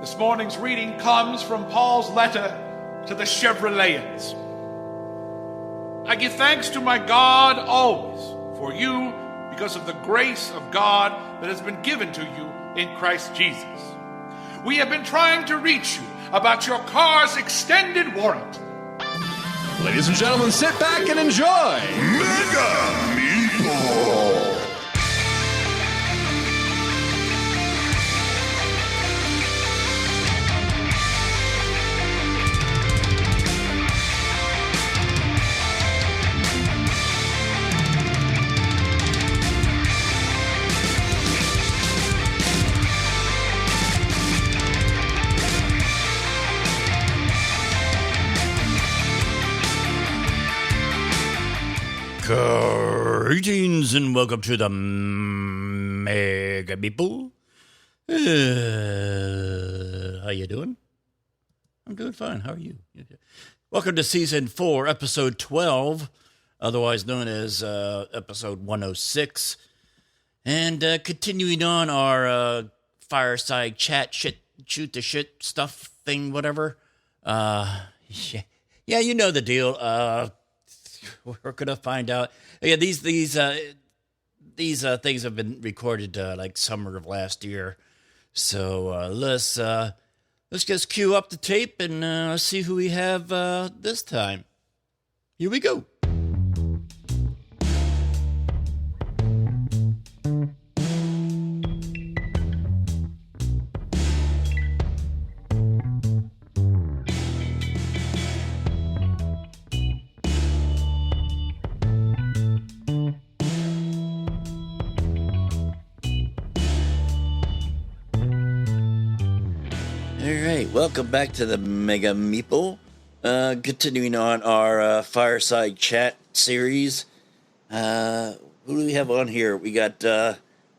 This morning's reading comes from Paul's letter to the Chevroletans. I give thanks to my God always for you because of the grace of God that has been given to you in Christ Jesus. We have been trying to reach you about your car's extended warranty. Ladies and gentlemen, sit back and enjoy Mega Meeple. Greetings and welcome to the Mega Meeple. How you doing? I'm doing fine. How are you? Welcome to Season 4, Episode 12, otherwise known as Episode 106. And continuing on our fireside chat, shoot the shit stuff thing, whatever. Yeah, you know the deal. We're gonna find out. Yeah, these things have been recorded like summer of last year. So let's just cue up the tape and see who we have this time. Here we go. Welcome back to the Mega Meeple. Continuing on our fireside chat series. Who do we have on here? We got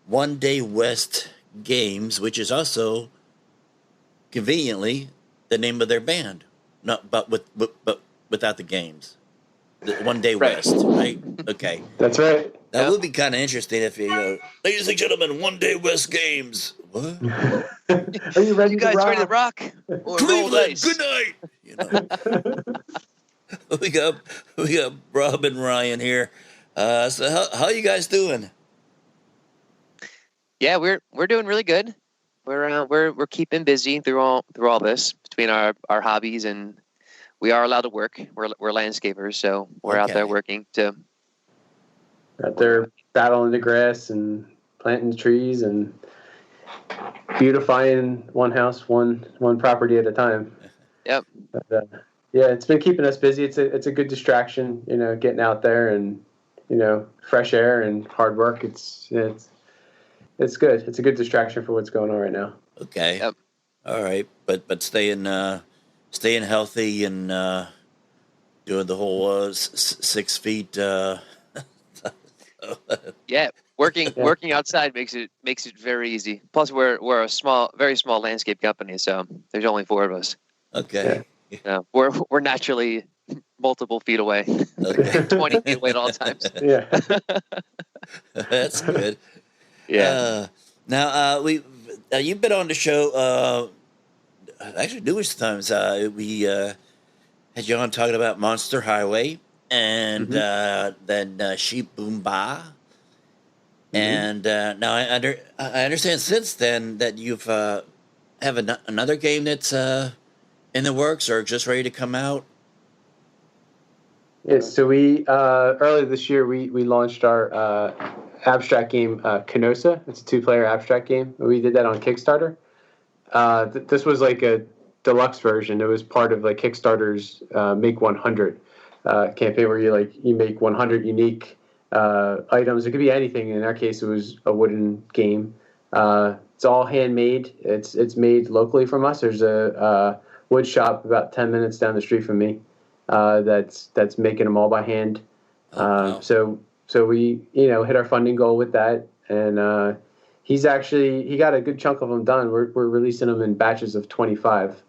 One Day West Games, which is also conveniently the name of their band, but without the games. One Day West, right? Okay, that's right. That would be kind of interesting if you go, ladies and gentlemen, One Day West Games. What? Are you ready? You guys to rock? ready to rock? Or Cleveland, good night. You know. we got Rob and Ryan here. So how you guys doing? Yeah, we're doing really good. We're keeping busy through all this between our hobbies, and we are allowed to work. We're landscapers, so we're out there working too. Out there battling the grass and planting trees and beautifying one house, one property at a time. Yep. But, yeah, it's been keeping us busy. It's a good distraction, getting out there and fresh air and hard work. It's good. It's a good distraction for what's going on right now. Okay. Yep. All right, but staying healthy and doing the whole 6 feet. Yeah, working outside makes it very easy. Plus, we're a very small landscape company, so there's only 4 of us. Okay. Yeah. We're naturally multiple feet away, Okay. 20 feet away at all times. Yeah. That's good. Yeah. Now you've been on the show. Actually, numerous times. We had you on talking about Monster Highway. And then Sheep Boom Ba. And now I understand since then that you've have another game that's in the works or just ready to come out. Yeah, so we earlier this year we launched our abstract game Canosa. It's a 2-player abstract game. We did that on Kickstarter. This was like a deluxe version. It was part of like Kickstarter's Make 100. Campaign where you make 100 unique items. It could be anything. In our case, it was a wooden game. It's all handmade. It's made locally from us. There's a wood shop about 10 minutes down the street from me that's making them all by hand. Wow. So we hit our funding goal with that, and he got a good chunk of them done. We're releasing them in batches of 25.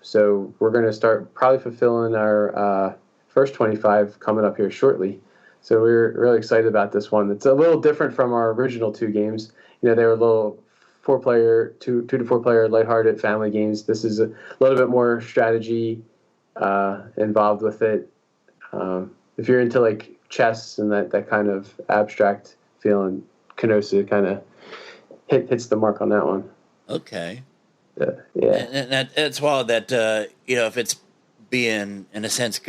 So we're going to start probably fulfilling our first 25 coming up here shortly. So we're really excited about this one. It's a little different from our original 2 games. They were a little 4-player, 2 to 4 player, lighthearted family games. This is a little bit more strategy involved with it. If you're into like chess and that kind of abstract feeling, Canosa kind of hits the mark on that one. Okay. Yeah. And that's wild that, if it's being, in a sense,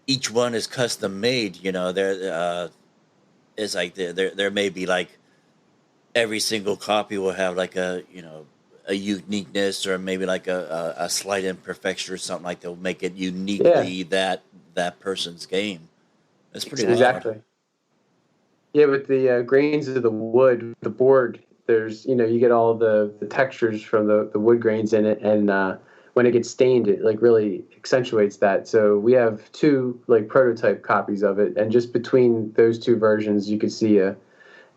each one is custom made, there is like, there may be like every single copy will have like a uniqueness or maybe like a slight imperfection or something like that will make it uniquely that person's game. That's pretty exactly. wild. Yeah, with the grains of the wood, the board, there's you get all the textures from the wood grains in it, and when it gets stained, it like really accentuates that. So we have 2 like prototype copies of it, and just between those 2 versions, you could see a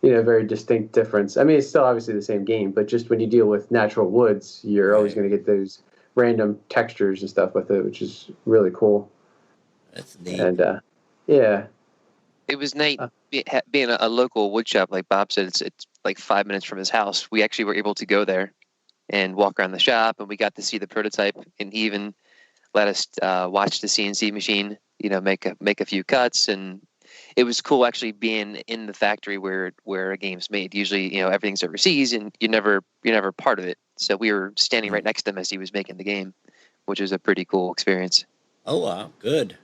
very distinct difference. I mean, it's still obviously the same game, but just when you deal with natural woods, you're always going to get those random textures and stuff with it, which is really cool. That's neat. And yeah. It was neat being a local wood shop, like Bob said. It's like 5 minutes from his house. We actually were able to go there and walk around the shop, and we got to see the prototype. And he even let us watch the CNC machine, make a few cuts. And it was cool actually being in the factory where a game's made. Usually, everything's overseas, and you're never part of it. So we were standing right next to him as he was making the game, which was a pretty cool experience. Oh wow, good.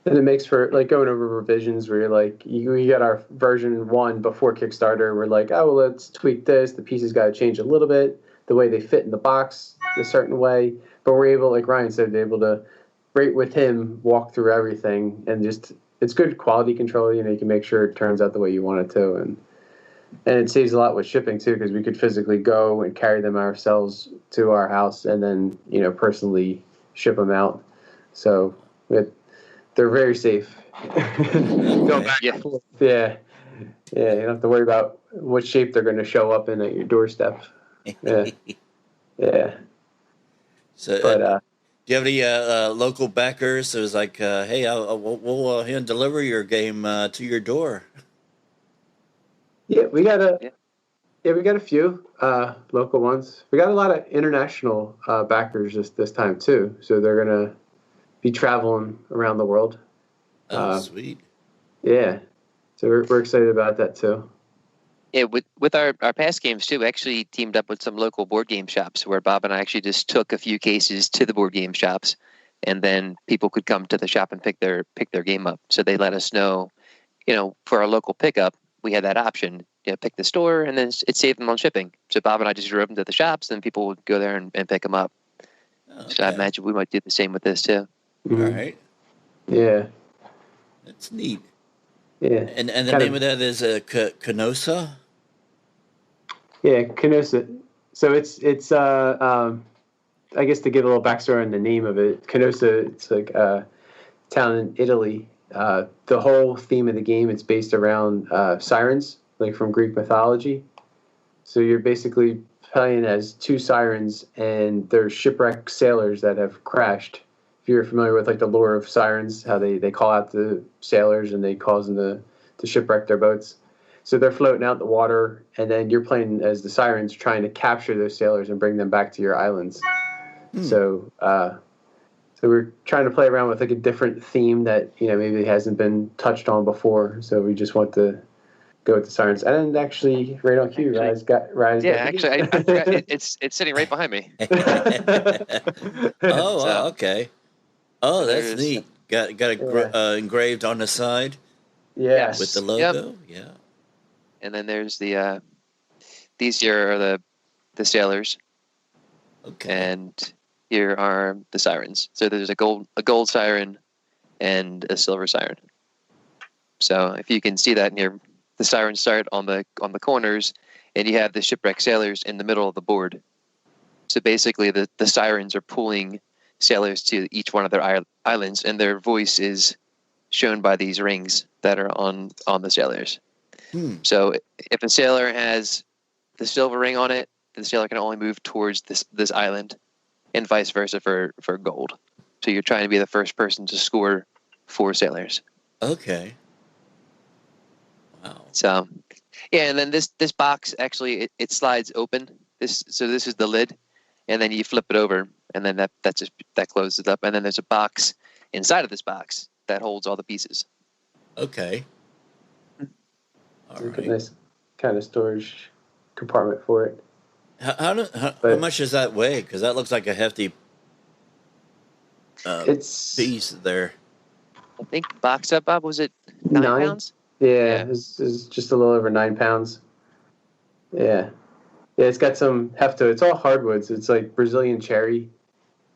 And it makes for like going over revisions where you're like, you got our version 1 before Kickstarter. We're like, oh, well, let's tweak this. The pieces got to change a little bit, the way they fit in the box a certain way. But we're able, like Ryan said, able to right with him walk through everything, and just it's good quality control. You can make sure it turns out the way you want it to, and it saves a lot with shipping too, because we could physically go and carry them ourselves to our house and then personally ship them out. So they're very safe. Go back and forth. Yeah. You don't have to worry about what shape they're going to show up in at your doorstep. Yeah. So, do you have any local backers? So it's like, hey, we'll hand deliver your game to your door. Yeah, we got a few local ones. We got a lot of international backers this time too. So they're gonna be traveling around the world. Oh, sweet. Yeah. So we're excited about that too. Yeah, with our past games too, we actually teamed up with some local board game shops where Bob and I actually just took a few cases to the board game shops, and then people could come to the shop and pick their game up. So they let us know, for our local pickup, we had that option. Pick the store, and then it saved them on shipping. So Bob and I just drove them to the shops, and people would go there and pick them up. Okay. So I imagine we might do the same with this too. Mm-hmm. All right. Yeah. That's neat. Yeah. And the name of that is Canosa? Yeah, Canosa. So it's I guess to give a little backstory on the name of it, Canosa, it's like a town in Italy. The whole theme of the game, it's based around sirens, like from Greek mythology. So you're basically playing as 2 sirens, and they're shipwrecked sailors that have crashed. If you're familiar with like the lore of sirens, how they call out the sailors and they cause them to shipwreck their boats. So they're floating out in the water, and then you're playing as the sirens trying to capture those sailors and bring them back to your islands. So we're trying to play around with like a different theme that maybe hasn't been touched on before. So we just want to go with the sirens. And actually, right on cue, Rise got. Actually, I forgot it's sitting right behind me. Oh, okay. Oh, that's neat. Got it engraved on the side. Yes. With the logo. Yep. Yeah. And then there's these here are the sailors. Okay. And here are the sirens. So there's a gold siren and a silver siren. So if you can see that near the sirens start on the corners, and you have the shipwrecked sailors in the middle of the board. So basically the sirens are pulling sailors to each one of their islands, and their voice is shown by these rings that are on the sailors. So if a sailor has the silver ring on it, the sailor can only move towards this island, and vice versa for gold. So you're trying to be the first person to score 4 sailors. Okay. Wow. So Yeah, and then this box actually it slides open. This is the lid, and then you flip it over, and then that closes it up, and then there's a box inside of this box that holds all the pieces. Okay. All It's a right. nice kind of storage compartment for it. How much does that weigh? Because that looks like a hefty It's piece there. I think box up, Bob, was it 9 pounds? Yeah, it's just a little over 9 pounds. Yeah. Yeah, it's got some heft to it. It's all hardwoods. It's like Brazilian cherry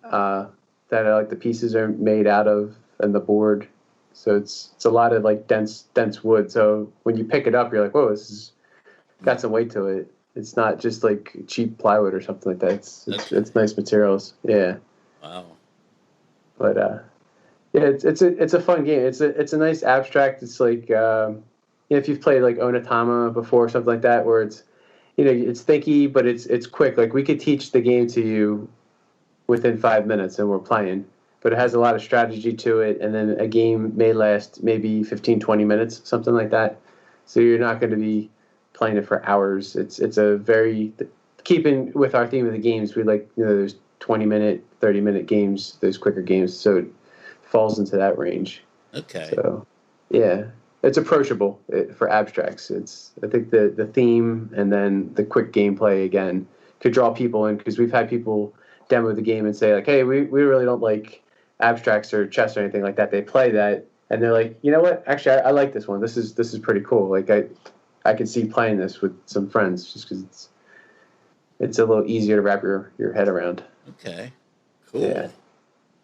that like the pieces are made out of, and the board. So it's a lot of like dense wood. So when you pick it up, you're like, whoa, this has got some weight to it. It's not just like cheap plywood or something like that. It's nice materials. Yeah. Wow. But yeah, it's a fun game. It's a nice abstract. It's like if you've played like Onitama before or something like that, where it's it's thinky, but it's quick. Like we could teach the game to you within 5 minutes, and we're playing. But it has a lot of strategy to it, and then a game may last maybe 15, 20 minutes, something like that. So you're not going to be playing it for hours. It's a very keeping with our theme of the games. We like there's 20-minute, 30-minute games, those quicker games. So it falls into that range. Okay. So yeah, it's approachable for abstracts. I think the theme and then the quick gameplay again could draw people in, because we've had people demo the game and say like, hey, we really don't like abstracts or chess or anything like that. They play that and they're like, you know what? Actually, I like this one. This is pretty cool. Like I could see playing this with some friends just because it's a little easier to wrap your head around. Okay. Cool. Yeah.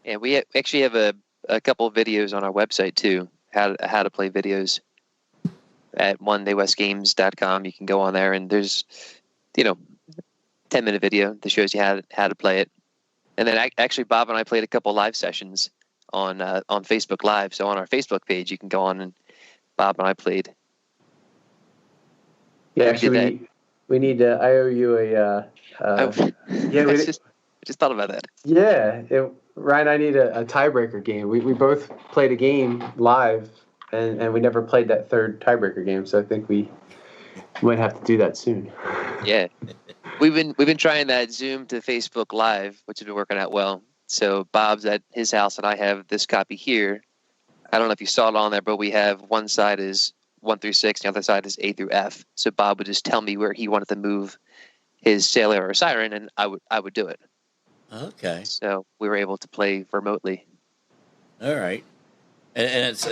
Yeah, we actually have a couple of videos on our website too. How to play videos at onedaywestgames.com. You can go on there and there's 10-minute video that shows you how to play it. And then actually Bob and I played a couple live sessions on Facebook Live. So on our Facebook page, you can go on and Bob and I played. Yeah, actually, we need to. I owe you a. Yeah, I just thought about that. Yeah, Ryan, I need a tiebreaker game. We both played a game live, and we never played that third tiebreaker game. So I think we might have to do that soon. Yeah, we've been trying that Zoom to Facebook Live, which has been working out well. So Bob's at his house, and I have this copy here. I don't know if you saw it on there, but we have one side is 1 through 6, the other side is A through F. So Bob would just tell me where he wanted to move his sailor or siren, and I would do it. Okay. So we were able to play remotely. All right. And it's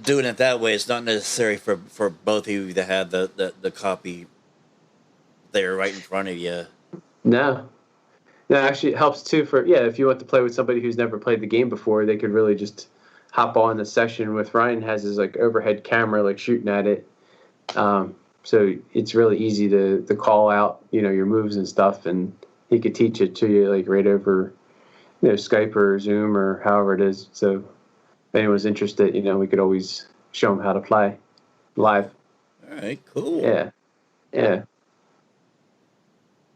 doing it that way. It's not necessary for both of you to have the copy there right in front of you. No, actually, it helps too if you want to play with somebody who's never played the game before, they could really just hop on the session with Ryan. Has his like overhead camera like shooting at it. So it's really easy to call out, your moves and stuff, and he could teach it to you like right over, Skype or Zoom or however it is. So if anyone's interested, we could always show them how to play live. All right, cool. Yeah.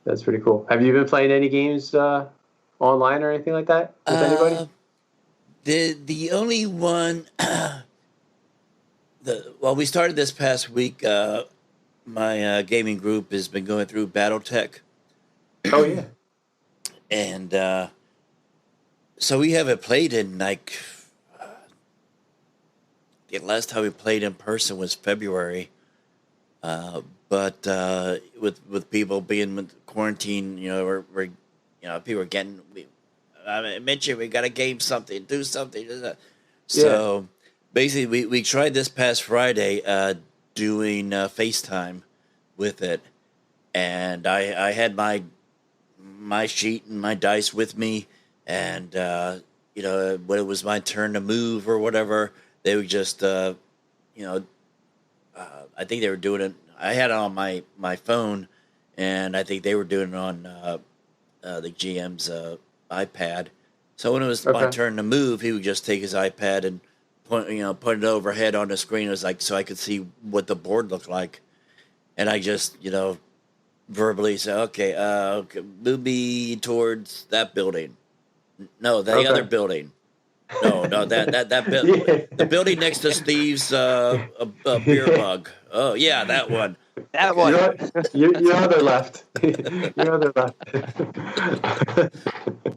That's pretty cool. Have you been playing any games online or anything like that with anybody? The only one, we started this past week. My gaming group has been going through BattleTech. Oh yeah. And so we haven't played in like the last time we played in person was February. But with people being quarantined, we're people are getting. I mentioned we got to game something, do something. So basically, we tried this past Friday doing FaceTime with it, and I had my sheet and my dice with me, and when it was my turn to move or whatever, they would just I think they were doing it. I had it on my phone, and I think they were doing it on the GM's iPad. So when it was my turn to move, he would just take his iPad and put it overhead on the screen. It was like so I could see what the board looked like, and I just verbally say, okay, move me towards that building. No, the other building. No, Yeah. the building next to Steve's a beer mug. Oh yeah, that one. That You one. know, you know they're left. You know they're left.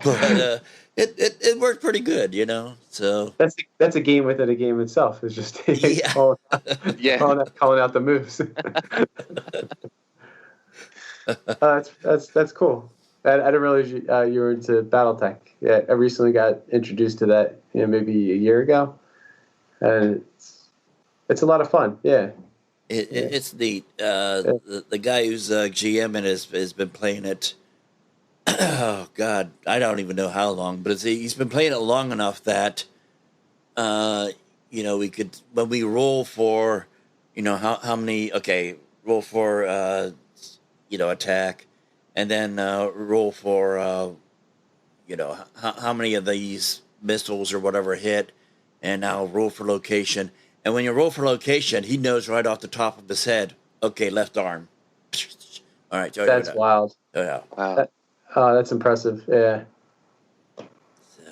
But it worked pretty good, you know. So That's a game within a game itself. It's just yeah, Yeah. calling out the moves. That's cool. I didn't realize you were into BattleTech. Yeah, I recently got introduced to that, maybe a year ago, and it's a lot of fun. Yeah. it's neat. The guy who's GM and has been playing it. Oh God, I don't even know how long, but he's been playing it long enough that, we could when we roll for, how many. Okay, roll for attack, and then roll for how many of these missiles or whatever hit, and now roll for location. And when you roll for location, he knows right off the top of his head. Okay, left arm. All right, That's wild. Oh yeah. Wow. That's impressive. Yeah.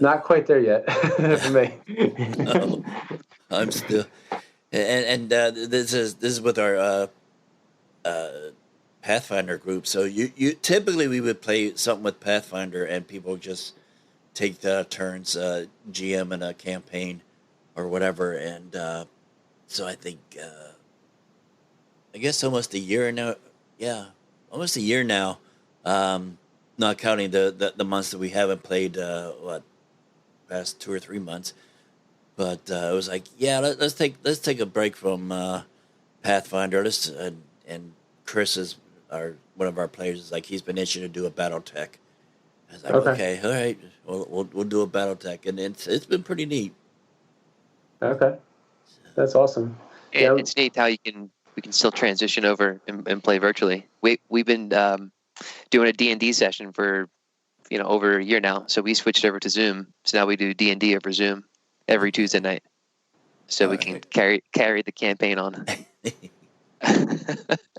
Not quite there yet for me. No, I'm still, and this is with our Pathfinder group. So you typically we would play something with Pathfinder, and people just take the turns GM in a campaign or whatever. And so I think I guess almost a year now. Yeah, almost a year now. Not counting the months that we haven't played. Past 2 or 3 months. But it was like, yeah, let's take a break from Pathfinder. And Chris is one of our players. Is like he's been itching to do a BattleTech. I was like, okay, all right, we'll do a BattleTech, and it's been pretty neat. Okay, that's awesome. And it's neat how we can still transition over and play virtually. We've been doing a D&D session for over a year now. So we switched over to Zoom. So now we do D&D over Zoom every Tuesday night. So we can carry the campaign on.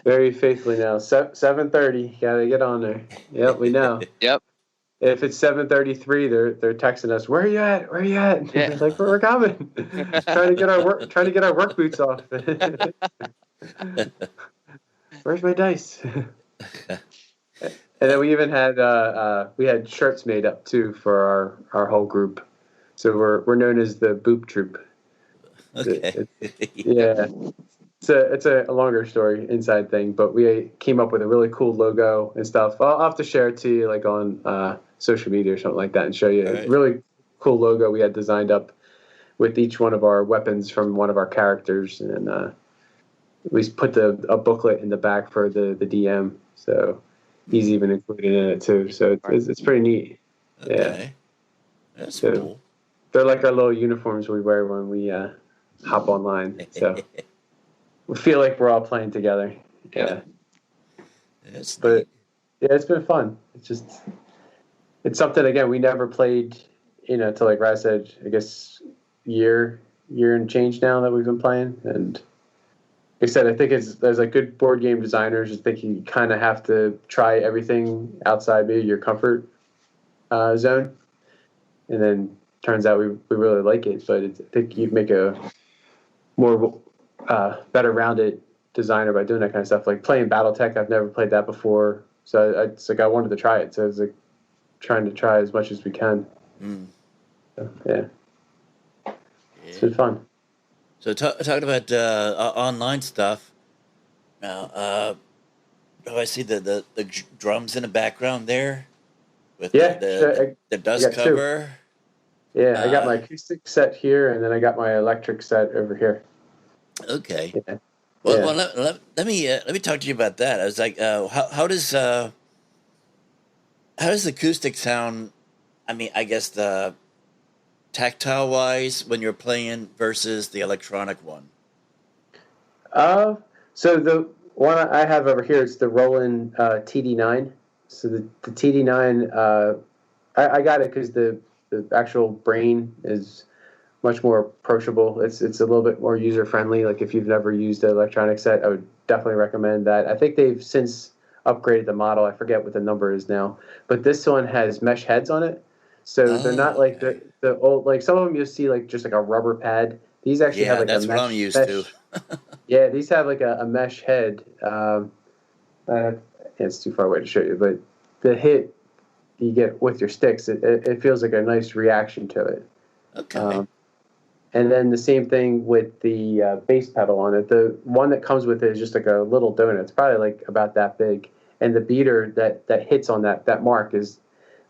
Very faithfully now. 7:30. Gotta get on there. Yep, we know. Yep. If it's 7:33, they're texting us. Where are you at? Where are you at? Yeah. Like we're coming. trying to get our work boots off. Where's my dice? And then we even had we had shirts made up too for our whole group. So we're known as the Boop Troop. Okay. Yeah. It's a longer story inside thing, but we came up with a really cool logo and stuff. I'll have to share it to you like on social media or something like that and show you a really cool logo we had designed up with each one of our weapons from one of our characters, and we put a booklet in the back for the DM. So he's even included in it too. So it's pretty neat. Okay. Yeah. That's cool. They're like our little uniforms we wear when we hop online. So we feel like we're all playing together. Yeah. But yeah, it's been fun. It's something, again, we never played, till like Raz said, I guess year and change now that we've been playing. And like I said, I think there's like good board game designers. I think you kind of have to try everything outside maybe your comfort zone. And then turns out we really like it. But I think you'd make a more better rounded designer by doing that kind of stuff. Like playing BattleTech, I've never played that before. So it's like I wanted to try it. So it's like trying to try as much as we can. So, yeah. It's been fun. So talking about online stuff. Now, I see the drums in the background there with the dust cover. Two. Yeah, I got my acoustic set here, and then I got my electric set over here. Okay. Yeah. Well, let me talk to you about that. I was like, how does the acoustic sound? I mean, I guess the tactile wise when you're playing versus the electronic one. So the one I have over here is the Roland TD9. So the TD9, I got it because the actual brain is much more approachable. It's a little bit more user friendly. Like if you've never used an electronic set, I would definitely recommend that. I think they've since upgraded the model. I forget what the number is now, but this one has mesh heads on it. So they're not like okay. the old, like some of them you'll see like just like a rubber pad. These actually have Yeah, like a that's what I'm mesh used to. mesh. Yeah, these have like a mesh head. It's too far away to show you, but the hit you get with your sticks, it feels like a nice reaction to it. Okay. And then the same thing with the bass pedal on it. The one that comes with it is just like a little donut. It's probably like about that big. And the beater that hits on that mark is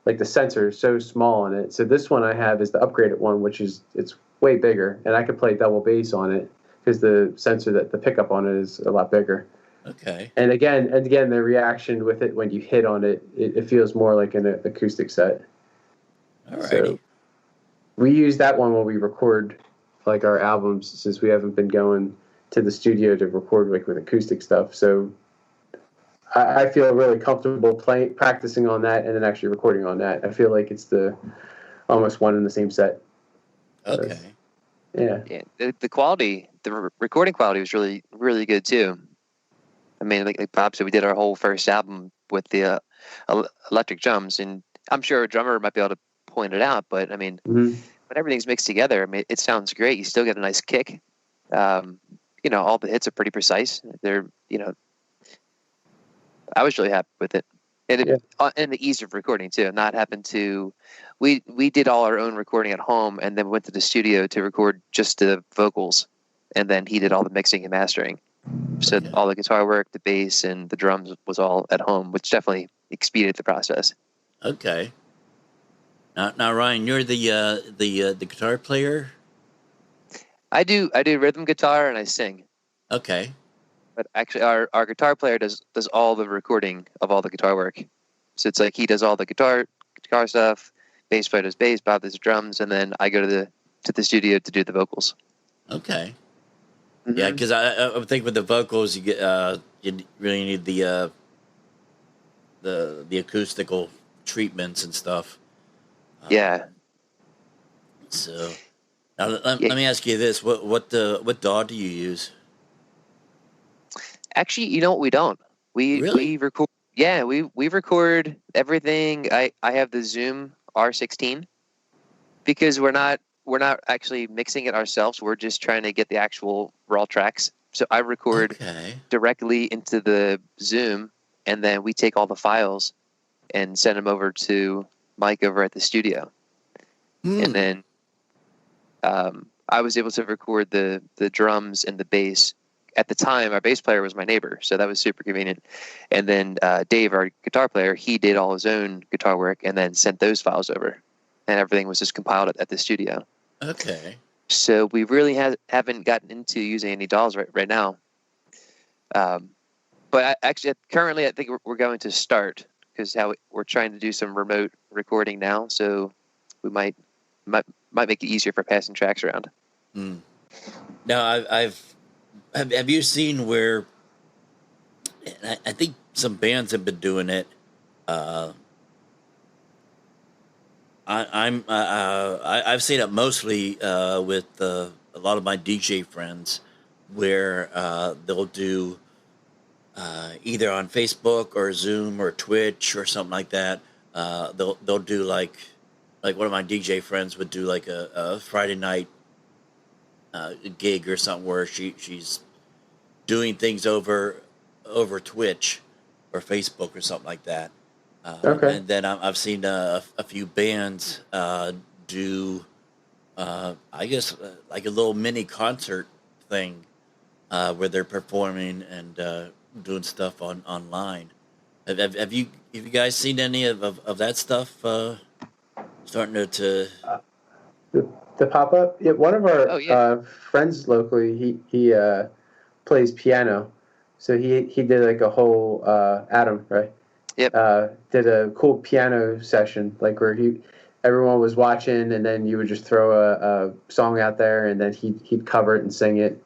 like the sensor is so small on it. So this one I have is the upgraded one, which is it's way bigger, and I could play double bass on it because the sensor that the pickup on it is a lot bigger. Okay. And again, the reaction with it when you hit on it, it feels more like an acoustic set. Alrighty. So we use that one when we record like our albums, since we haven't been going to the studio to record like with acoustic stuff. So I feel really comfortable practicing on that and then actually recording on that. I feel like it's the almost one in the same set. Okay. Yeah. Yeah, the quality, recording quality was really, really good too. I mean, like Bob said, we did our whole first album with the electric drums, and I'm sure a drummer might be able to point it out, but I mean, Mm-hmm. when everything's mixed together, I mean, it sounds great. You still get a nice kick. All the hits are pretty precise. They're, I was really happy with it. And the ease of recording too. Not having to, we did all our own recording at home, and then went to the studio to record just the vocals, and then he did all the mixing and mastering. So all the guitar work, the bass, and the drums was all at home, which definitely expedited the process. Okay. Now, Ryan, you're the guitar player. I do rhythm guitar and I sing. Okay. But actually, our guitar player does all the recording of all the guitar work. So it's like he does all the guitar stuff. Bass player does bass, Bob does drums, and then I go to the studio to do the vocals. Okay. Mm-hmm. Yeah, because I would think with the vocals, you really need the acoustical treatments and stuff. Yeah. So now let me ask you this: what DAW do you use? Actually, you know what? We don't. We record. Yeah, we record everything. I have the Zoom R16 because we're not actually mixing it ourselves. We're just trying to get the actual raw tracks. So I record directly into the Zoom, and then we take all the files and send them over to Mike over at the studio. And then I was able to record the drums and the bass. At the time, our bass player was my neighbor, so that was super convenient. And then Dave, our guitar player, he did all his own guitar work and then sent those files over. And everything was just compiled at the studio. Okay. So we really haven't gotten into using any DAWs right now. But currently, I think we're going to start because we're trying to do some remote recording now. So we might make it easier for passing tracks around. Now, have you seen where? I think some bands have been doing it. I've seen it mostly with a lot of my DJ friends, where they'll do either on Facebook or Zoom or Twitch or something like that. They'll do like one of my DJ friends would do like a Friday night gig or something where she's doing things over Twitch or Facebook or something like that. And then I've seen a few bands do, I guess, like a little mini concert thing where they're performing and doing stuff online. Have you guys seen any of that stuff starting to The pop up? Yeah, one of our friends locally, he plays piano, so he did like a whole Adam, right? Yep. Did a cool piano session, like where everyone was watching, and then you would just throw a song out there, and then he'd cover it and sing it.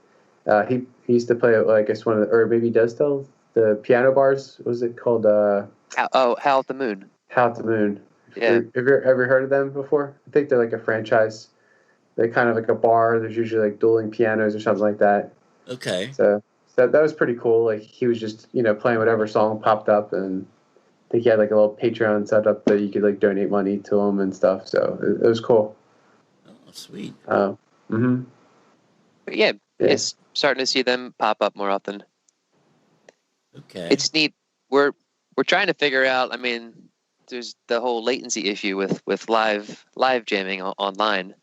He used to play, I guess or maybe he does still, the piano bars. What was it called? Howl at the Moon. Howl at the Moon. Yeah. Have you ever heard of them before? I think they're like a franchise. They're kind of like a bar. There's usually like dueling pianos or something like that. Okay. So that was pretty cool. Like he was just playing whatever song popped up, and think he had like a little Patreon set up that you could like donate money to him and stuff. So it was cool. Oh, sweet. Mm-hmm. But yeah, it's starting to see them pop up more often. Okay. It's neat. We're trying to figure out. I mean, there's the whole latency issue with live jamming online,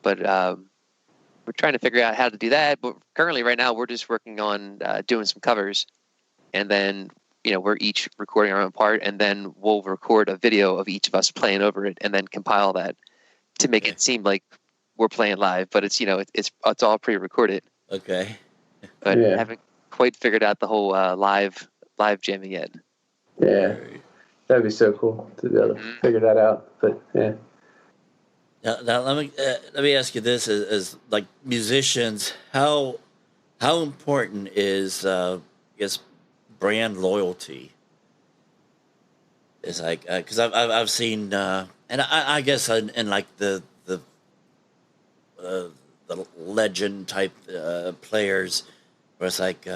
but we're trying to figure out how to do that. But currently, right now, we're just working on doing some covers, and then we're each recording our own part, and then we'll record a video of each of us playing over it, and then compile that to make it seem like we're playing live. But it's it's all pre-recorded. Okay. But haven't quite figured out the whole live jamming yet. Yeah, that'd be so cool to be able to figure that out. But yeah. Now let me ask you this: as like musicians, how important is brand loyalty? Is like because I've seen and I guess in like the legend type players where it's like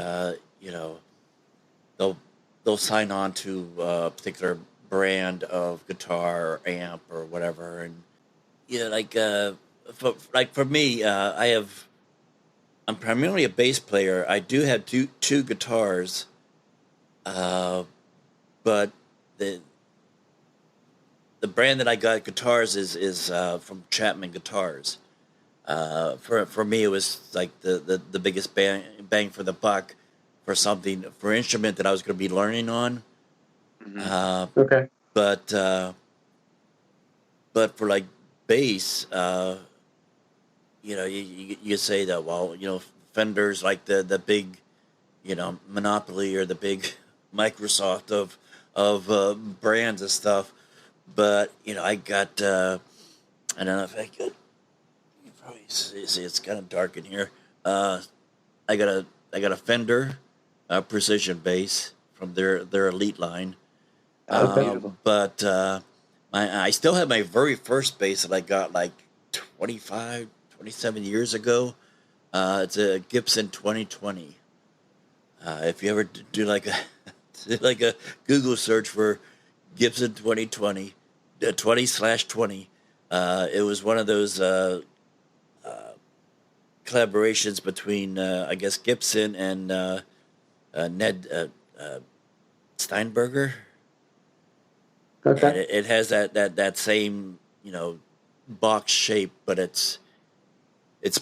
they'll sign on to a particular brand of guitar or amp or whatever, and for me, I'm primarily a bass player. I do have two guitars, but the brand that I got guitars is from Chapman Guitars. For me, it was like the biggest bang for the buck for instrument that I was going to be learning on. Okay. But for like bass, you say that, well, Fender's like the big, monopoly or the big Microsoft of brands and stuff. But I got I don't know if I could. You probably see it's kind of dark in here. I got a Fender precision bass from their elite line. But I still have my very first bass that I got like 25, 27 years ago. It's a Gibson 2020. If you ever do like a Google search for Gibson 2020, 20/20, it was one of those collaborations between I guess Gibson and Ned Steinberger. Okay. And it has that same box shape, but it's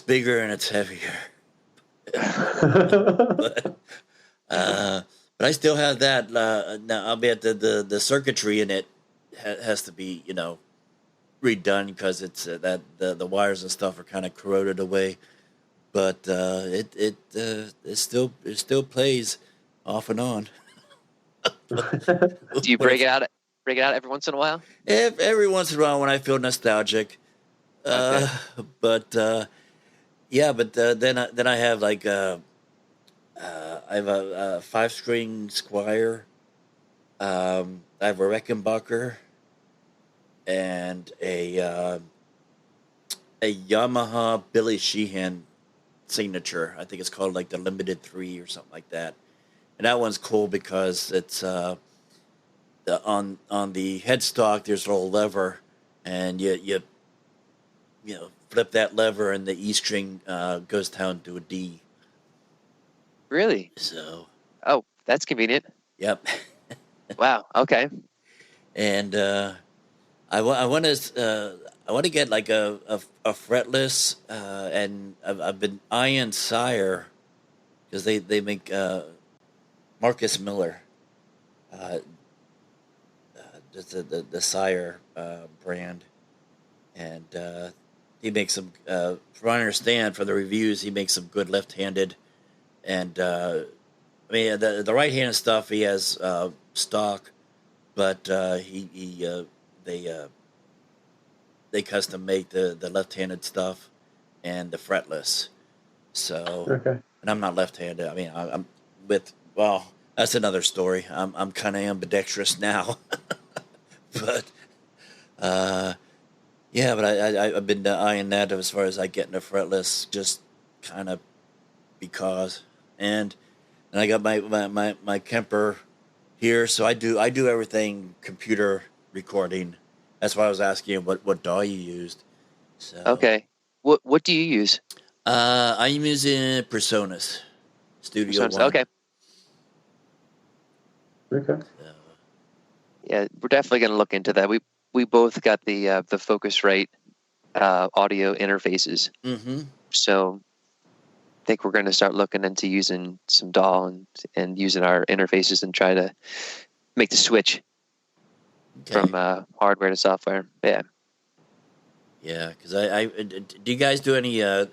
bigger and it's heavier. but I still have that. Now I'll be at the circuitry in it has to be redone because it's that the wires and stuff are kind of corroded away. But it still plays off and on. Do you break it out every once in a while? Every once in a while when I feel nostalgic. Okay. But then I have like I have a 5-string Squire. I have a Rickenbacker and a Yamaha Billy Sheehan signature. I think it's called like the Limited 3 or something like that. And that one's cool because it's on the headstock. There's a little lever, and you flip that lever, and the E string goes down to a D. Really? So. Oh, that's convenient. Yep. Wow. Okay. And I want to get like a fretless, and I've been eyeing Sire because they make Marcus Miller, the Sire brand, and he makes some. From what I understand from the reviews, he makes some good left-handed, and I mean the right-handed stuff he has stock, but they custom make the left-handed stuff and the fretless. So, Okay. and I'm not left-handed. I mean, I'm with. Well, that's another story. I'm kind of ambidextrous now, but yeah. But I've been eyeing that as far as I getting a fretless, just kind of because. And I got my Kemper here, so I do everything computer recording. That's why I was asking you what DAW you used. So Okay. What do you use? I'm using Personas Studio One. Okay. Okay. So, Yeah, we're definitely going to look into that. We both got the Focusrite audio interfaces, so I think we're going to start looking into using some DAW and using our interfaces and try to make the switch from hardware to software. Yeah. Yeah, because I do you guys do any I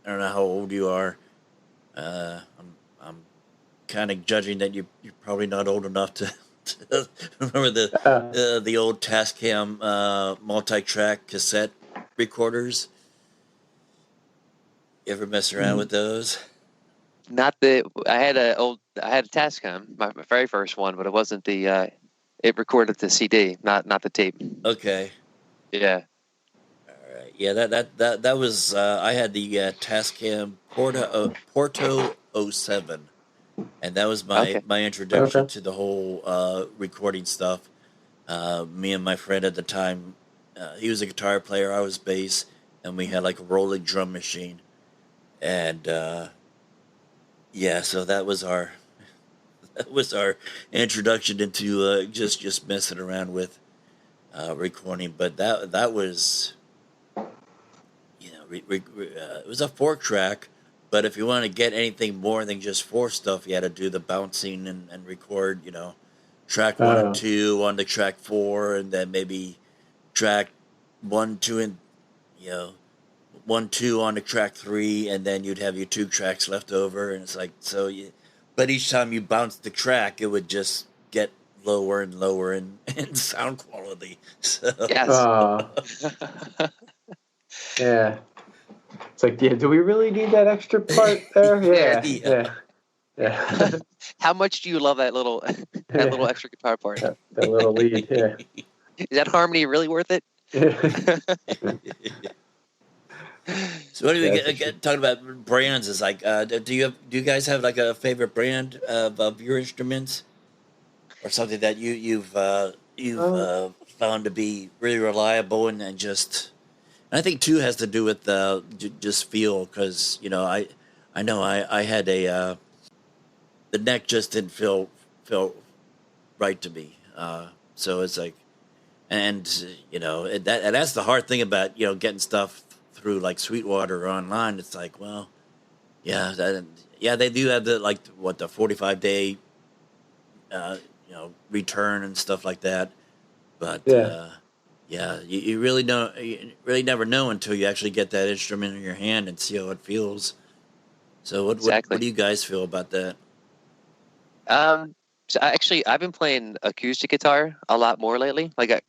don't know how old you are. I'm kind of judging that you're probably not old enough to remember the old Tascam multi-track cassette recorders. You ever mess around with those? Not the I had a Tascam, my very first one, but it wasn't the it recorded the CD, not the tape. Okay. Yeah. All right. Yeah, that was I had the Tascam Porto 07, and that was Okay. my introduction Okay. to the whole recording stuff. Me and my friend at the time, he was a guitar player, I was bass, and we had like a rolling drum machine, and yeah, so that was our introduction into just messing around with recording. But that was, it was a 4-track. But if you want to get anything more than just 4 stuff, you had to do the bouncing and record, track 1 and 2 on the track 4, and then maybe track 1, 2, and 1, 2 on the track 3, and then you'd have your 2 tracks left over, and it's like but each time you bounced the track, it would just get lower and lower in sound quality. So Yes. Yeah. It's like, yeah, do we really need that extra part there? Yeah. How much do you love that little little extra guitar part? That little lead, yeah. Is that harmony really worth it? So what do we Yeah, get talking about brands? Is like, do you guys have like a favorite brand of your instruments, or something that you've found to be really reliable and just? And I think too has to do with just feel, because I know I had a the neck just didn't feel right to me. So it's like, and that's the hard thing about getting stuff through like Sweetwater or online. It's like, well, yeah, they do have the 45-day return and stuff like that, but you really never know until you actually get that instrument in your hand and see how it feels. So what do you guys feel about that? So I've been playing acoustic guitar a lot more lately. Like I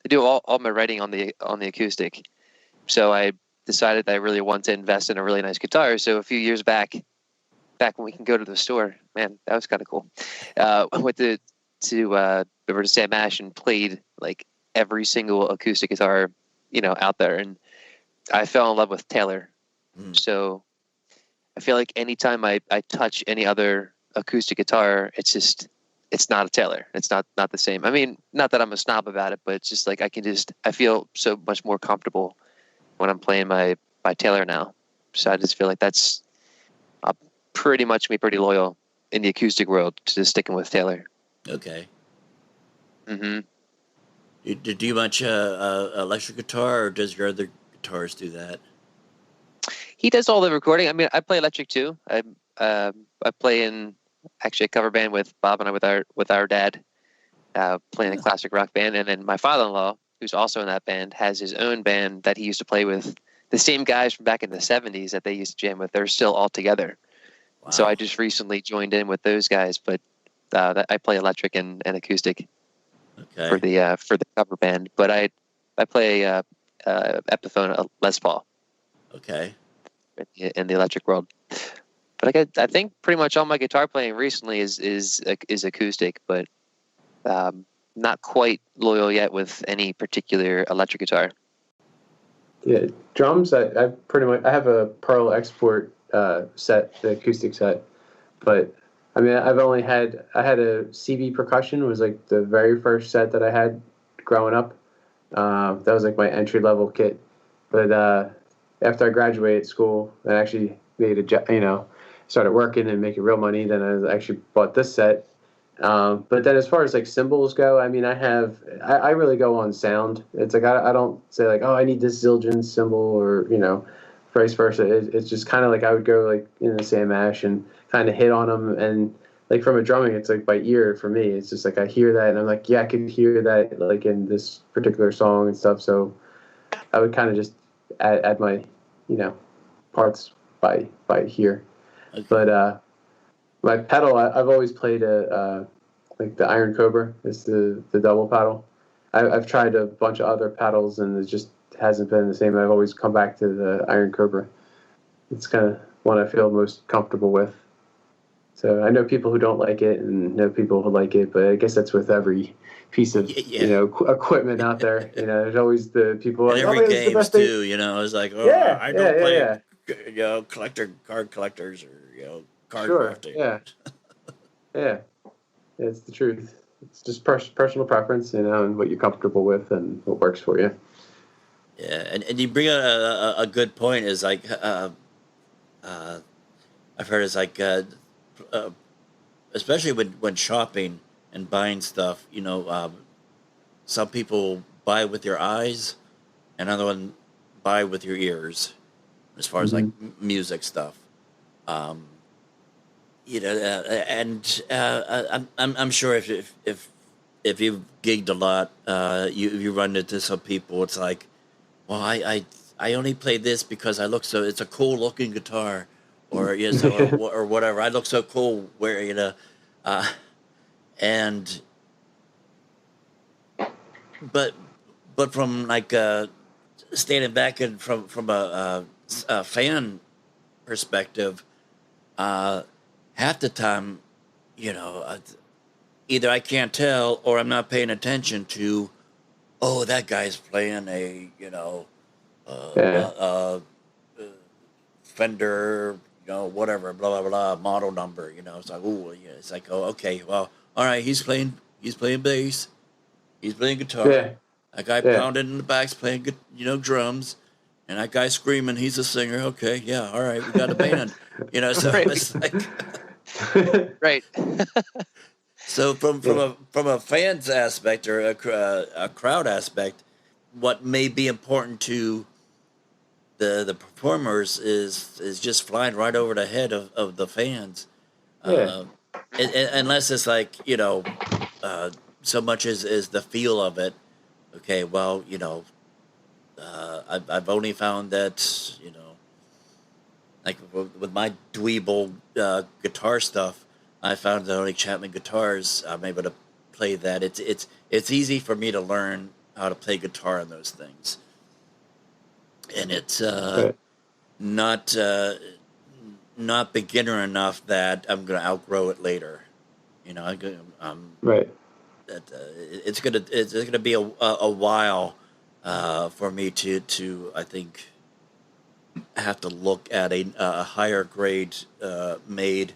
do all my writing on the acoustic. So I decided that I really want to invest in a really nice guitar. So a few years back when we can go to the store, man, that was kind of cool. I went to Sam Ash and played like every single acoustic guitar, out there, and I fell in love with Taylor. So I feel like anytime I touch any other acoustic guitar, it's not a Taylor. It's not the same. I mean, not that I'm a snob about it, but it's just like I feel so much more comfortable when I'm playing my Taylor now. So I just feel like that's pretty much me, pretty loyal in the acoustic world to just sticking with Taylor. Okay. Mm-hmm. Do you much electric guitar, or does your other guitarist do that? He does all the recording. I mean, I play electric too. I play in actually a cover band with Bob and I with our dad, playing a classic rock band, and then my father-in-law, who's also in that band, has his own band that he used to play with. The same guys from back in the 70s that they used to jam with, they're still all together. Wow. So I just recently joined in with those guys, but I play electric and acoustic for the cover band. But I play Epiphone Les Paul. Okay. In the electric world. But I think pretty much all my guitar playing recently is acoustic, but not quite loyal yet with any particular electric guitar. Yeah, drums. I have a Pearl Export set, the acoustic set, but I mean, I had a CB percussion was like the very first set that I had growing up. That was like my entry level kit. But after I graduated school and actually made a job, started working and making real money, then I actually bought this set. But then as far as like cymbals go, I mean, I really go on sound. It's like, I don't say like, oh, I need this Zildjian cymbal or, vice versa. It's just kind of like I would go like in the Sam Ash and kind of hit on them. And like from a drumming, it's like by ear for me. It's just like I hear that and I'm like, yeah, I can hear that like in this particular song and stuff. So I would kind of just add my, parts by ear. Okay. But my pedal, I've always played like the Iron Cobra is the double paddle. I've tried a bunch of other paddles and it just hasn't been the same. I've always come back to the Iron Cobra. It's kind of one I feel most comfortable with. So I know people who don't like it and know people who like it, but I guess that's with every piece of equipment out there. There's always the people and like, every oh, this is the games best thing. too. It's like, oh, Yeah, I don't play, yeah. card collectors or card Sure, crafting. yeah. It's the truth. It's just personal preference, and what you're comfortable with and what works for you. Yeah, and you bring up a good point. Is like I've heard it's like especially when shopping and buying stuff. Some people buy with your eyes, and other one buy with your ears. As far as like music stuff. I'm sure if you've gigged a lot, you run into some people. It's like, well, I only play this because it's a cool looking guitar, or or whatever. I look so cool wearing and but from like standing back and from a fan perspective. Half the time, either I can't tell or I'm not paying attention to, oh, that guy's playing a, Fender, whatever, blah, blah, blah, model number, it's like, oh, yeah, it's like, oh, okay, well, all right, he's playing bass, he's playing guitar. Yeah. That guy pounding in the back's playing, drums. And that guy screaming, he's a singer. Okay, yeah, all right, we got a band. So Right. it's like, Right. so from a fan's aspect or a crowd aspect, what may be important to the performers is just flying right over the head of the fans. Yeah. Unless it's like so much is the feel of it. Okay, well, I've only found that like with my dweeble guitar stuff, I found that only Chapman guitars I'm able to play that. It's easy for me to learn how to play guitar on those things, and it's not beginner enough that I'm going to outgrow it later. Right. That it's gonna be a while. For me to I think have to look at a higher grade made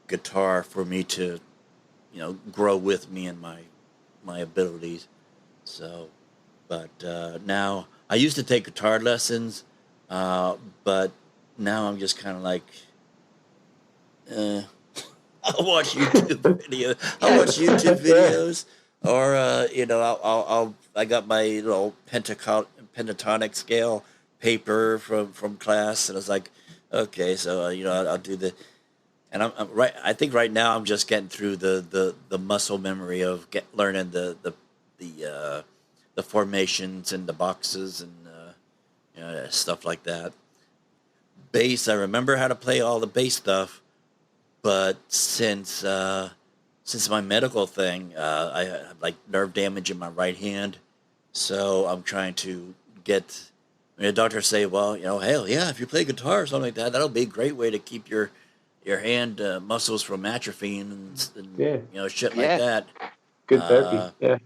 guitar for me to grow with me and my abilities. So, but now I used to take guitar lessons, but now I'm just kind of like, I'll watch YouTube videos. Or I got my little pentatonic scale paper from class, and I was like, okay, so I'll do the, and I'm right. I think right now I'm just getting through the muscle memory of learning the formations and the boxes and stuff like that. Bass, I remember how to play all the bass stuff, but since my medical thing, I have like nerve damage in my right hand, so I'm trying to get. The doctors say, well, hell yeah, if you play guitar or something like that, that'll be a great way to keep your hand muscles from atrophying and shit like that. Good therapy. Yeah.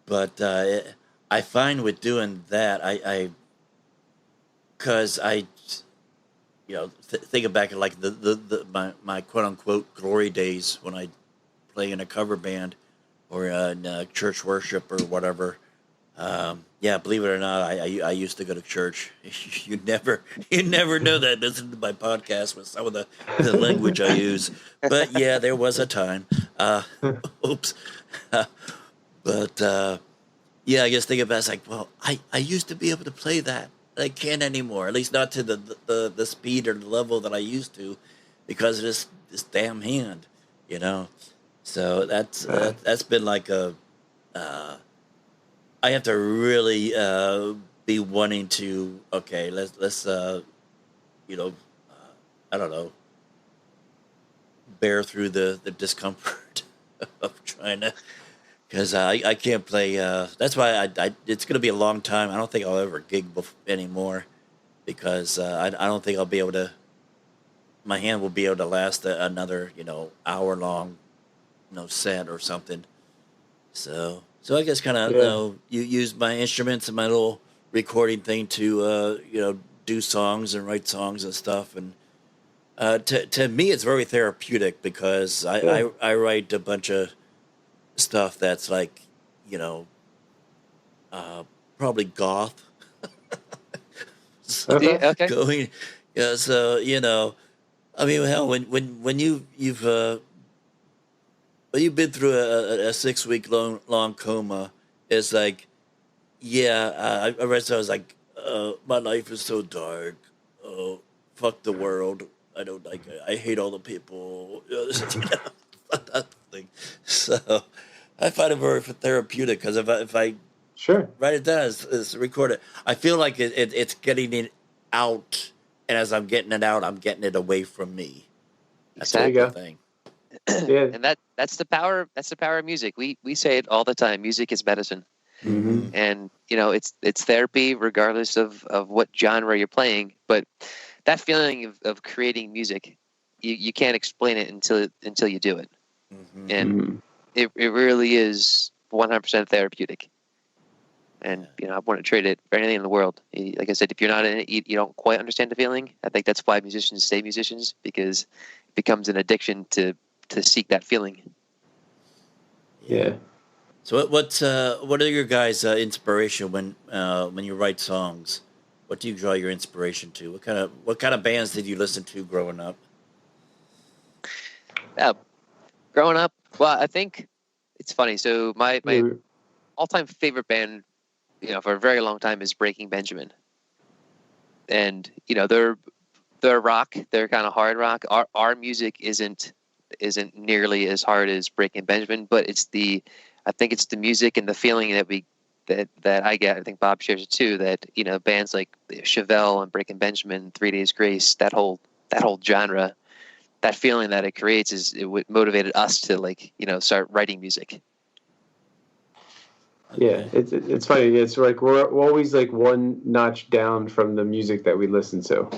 But I find with doing that, because thinking back at like my quote unquote glory days when I play in a cover band or in church worship or whatever. Yeah, believe it or not, I used to go to church. You never know that listening to my podcast with some of the language I use. But yeah, there was a time. Oops. But yeah, I guess thinking about it's like, well, I used to be able to play that. I can't anymore. At least not to the speed or the level that I used to, because of this damn hand, you know. So that's been like a. I have to really be wanting to. Okay, let's I don't know, bear through the discomfort of trying to. Because I can't play. That's why it's going to be a long time. I don't think I'll ever gig anymore, because I don't think I'll be able to. My hand will be able to last another hour long, set or something. So I guess kind of you use my instruments and my little recording thing to do songs and write songs and stuff. And to me it's very therapeutic, because I write a bunch of stuff that's like, probably goth. So Okay. going, so I mean, hell, when you've been through a 6 week long coma, it's like, I read, so I was like, my life is so dark. Oh, fuck the world. I don't like it. I hate all the people. That thing. So I find it very therapeutic, because if I Sure. write it down, is record it, I feel like it's getting it out, and as I'm getting it out, I'm getting it away from me. That's Exactly. the thing. Yeah. And that's the power. That's the power of music. We say it all the time. Music is medicine, Mm-hmm. and it's therapy regardless of what genre you're playing. But that feeling of creating music, you can't explain it until you do it, Mm-hmm. and it really is 100% therapeutic. And I wouldn't trade it for anything in the world. Like I said, if you're not in it, you don't quite understand the feeling. I think that's why musicians stay musicians, because it becomes an addiction to seek that feeling. Yeah. So what are your guys' inspiration when you write songs? What do you draw your inspiration to? What kind of bands did you listen to growing up? Growing up, well, I think it's funny. So my all-time favorite band, for a very long time, is Breaking Benjamin. And they're rock. They're kind of hard rock. Our music isn't nearly as hard as Breaking Benjamin, but I think it's the music and the feeling that I get. I think Bob shares it too. That bands like Chevelle and Breaking Benjamin, 3 Days Grace, that whole genre, that feeling that it creates is what motivated us to start writing music. Yeah, it's funny. It's like we're always like one notch down from the music that we listen to.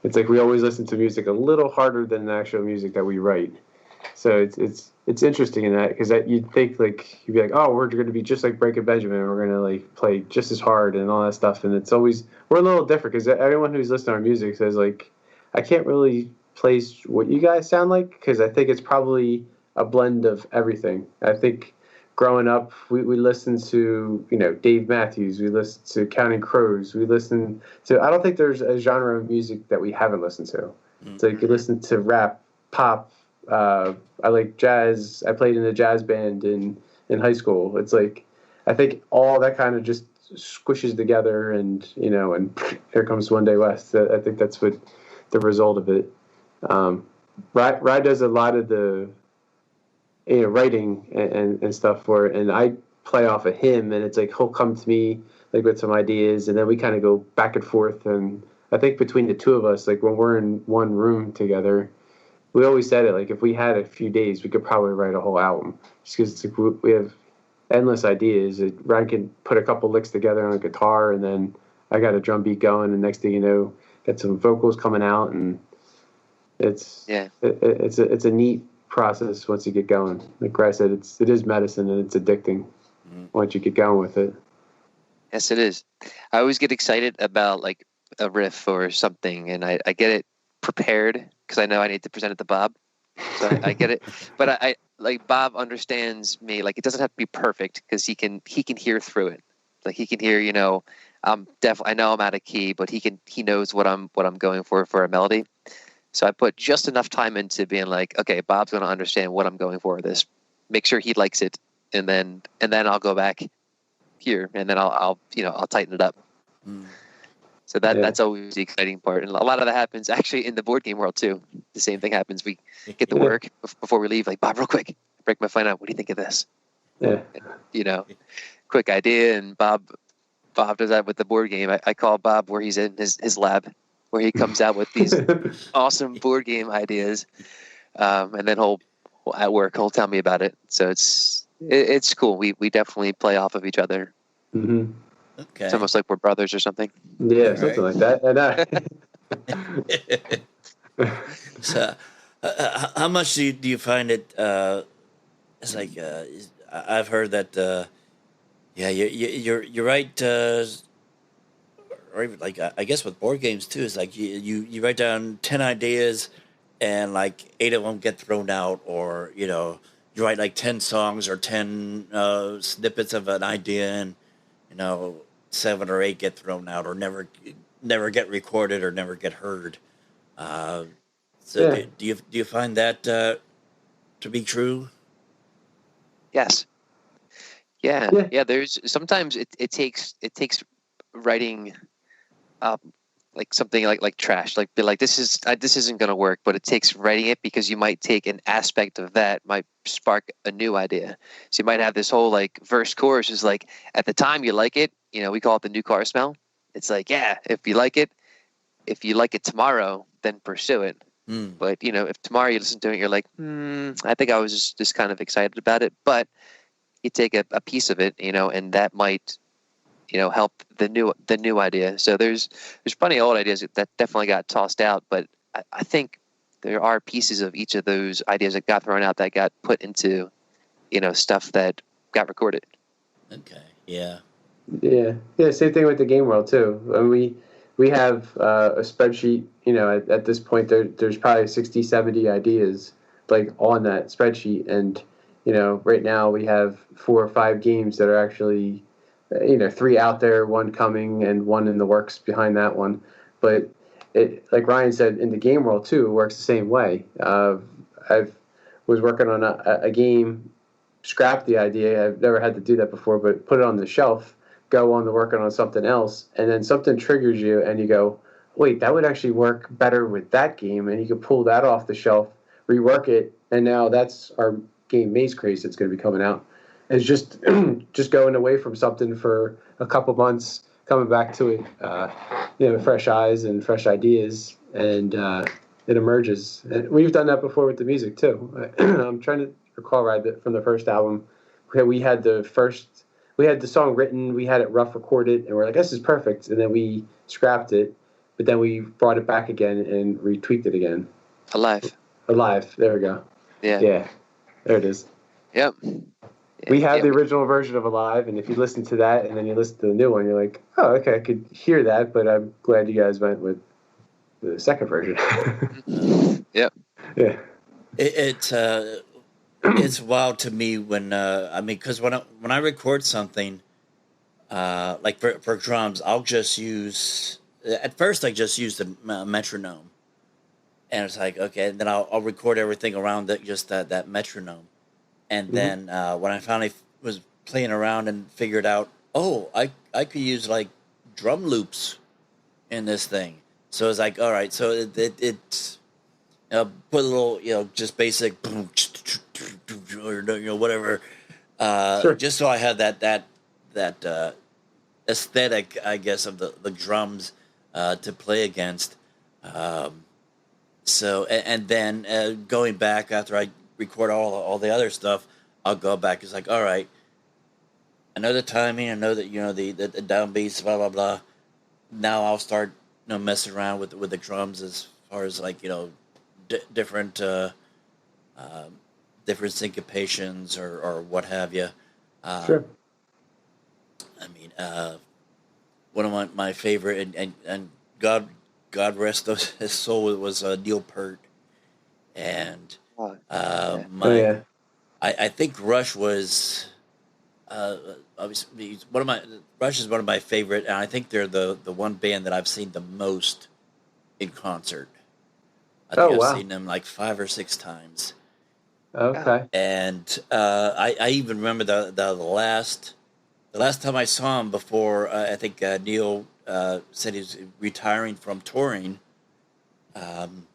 It's like we always listen to music a little harder than the actual music that we write. So it's interesting in that, because you'd think like you'd be like, oh, we're going to be just like Breaking Benjamin, and we're going to like play just as hard and all that stuff. And it's always, we're a little different, because everyone who's listening to our music says like, I can't really place what you guys sound like, because I think it's probably a blend of everything. I think growing up, we listened to Dave Matthews, we listened to Counting Crows, we listened to, I don't think there's a genre of music that we haven't listened to. So you could listen to rap, pop. I like jazz. I played in a jazz band in high school. It's like, I think all that kind of just squishes together, and and here comes One Day West. I think that's what the result of it. Rye does a lot of the writing and stuff for it, and I play off of him, and it's like he'll come to me like with some ideas, and then we kind of go back and forth. And I think between the two of us, like when we're in one room together, we always said it, like if we had a few days, we could probably write a whole album, just because like we have endless ideas. Ryan can put a couple licks together on a guitar, and then I got a drum beat going, and next thing you know, got some vocals coming out, and it's a neat process once you get going. Like Bryce said, it is medicine, and it's addicting once you get going with it. Yes, it is. I always get excited about like a riff or something, and I get it prepared because I know I need to present it to Bob. So I get it, but I like Bob understands me. Like it doesn't have to be perfect because he can hear through it. Like he can hear, I know I'm out of key, but he knows what I'm going for a melody. So I put just enough time into being like, okay, Bob's going to understand what I'm going for with this. Make sure he likes it, and then I'll go back here, and then I'll tighten it up. So that's always the exciting part, and a lot of that happens actually in the board game world too. The same thing happens. We get to work before we leave. Like, Bob, real quick, break my phone out. What do you think of this? Yeah. And, quick idea, and Bob does that with the board game. I call Bob where he's in his lab, where he comes out with these awesome board game ideas, and then he'll at work he'll tell me about it. So it's cool. We definitely play off of each other. Mm-hmm. Okay. It's almost like we're brothers or something. Yeah, something like that. So, how much do you find it? It's like I've heard that. You're right. Or even like I guess with board games too, it's like you write down 10 ideas, and like 8 of them get thrown out, or you write like 10 songs or 10 snippets of an idea, and 7 or 8 get thrown out, or never get recorded, or never get heard. Do you find that to be true? Yes. Yeah. There's sometimes it takes writing like something like trash, like be like this isn't going to work, but it takes writing it because you might take an aspect of that might spark a new idea. So you might have this whole like verse chorus is like at the time you like it, we call it the new car smell. It's like, yeah, if you like it tomorrow, then pursue it. But if tomorrow you listen to it, you're like, I think I was just kind of excited about it, but you take a piece of it, and that might help the new idea. So there's plenty of old ideas that definitely got tossed out, but I think there are pieces of each of those ideas that got thrown out that got put into stuff that got recorded. Okay. Yeah. Same thing with the game world too. We have a spreadsheet. At this point there's probably 60, 70 ideas like on that spreadsheet, and right now we have 4 or 5 games that are actually 3 out there, 1 coming, and 1 in the works behind that one. But it, like Ryan said, in the game world too, it works the same way. I was working on a game, scrapped the idea. I've never had to do that before, but put it on the shelf, go on to working on something else, and then something triggers you, and you go, wait, that would actually work better with that game, and you can pull that off the shelf, rework it, and now that's our game Maze Craze that's going to be coming out. It's just going away from something for a couple months, coming back to it, fresh eyes and fresh ideas, and it emerges. And we've done that before with the music too. I'm trying to recall from the first album. We had the song written, we had it rough recorded, and we're like, this is perfect. And then we scrapped it, but then we brought it back again and retweaked it again. Alive. There we go. Yeah. There it is. Yep. We have the original version of Alive, and if you listen to that and then you listen to the new one, you're like, oh, okay, I could hear that, but I'm glad you guys went with the second version. Yep. Yeah. It's wild to me when because when I record something, like for drums, I'll just use the metronome, and it's like, okay, and then I'll record everything around that metronome. And then when I finally was playing around and figured out, I could use like drum loops in this thing. So it's like, all right, so it's put a little, just basic boom, or whatever, Sure. just so I had that aesthetic, I guess, of the drums to play against. So and then going back after I record all the other stuff, I'll go back. It's like, all right, I know the timing, I know that the downbeats, blah blah blah. Now I'll start messing around with the drums as far as like different syncopations or what have you. Sure. I mean, one of my favorite and God God rest his soul, was Neil Peart, and Oh, Yeah. I think Rush was obviously Rush is one of my favorite, and I think they're the one band that I've seen the most in concert. I think Oh I've wow. seen them like 5 or 6 times, Okay. and I even remember the last time I saw him before I think Neil said he was retiring from touring. Um,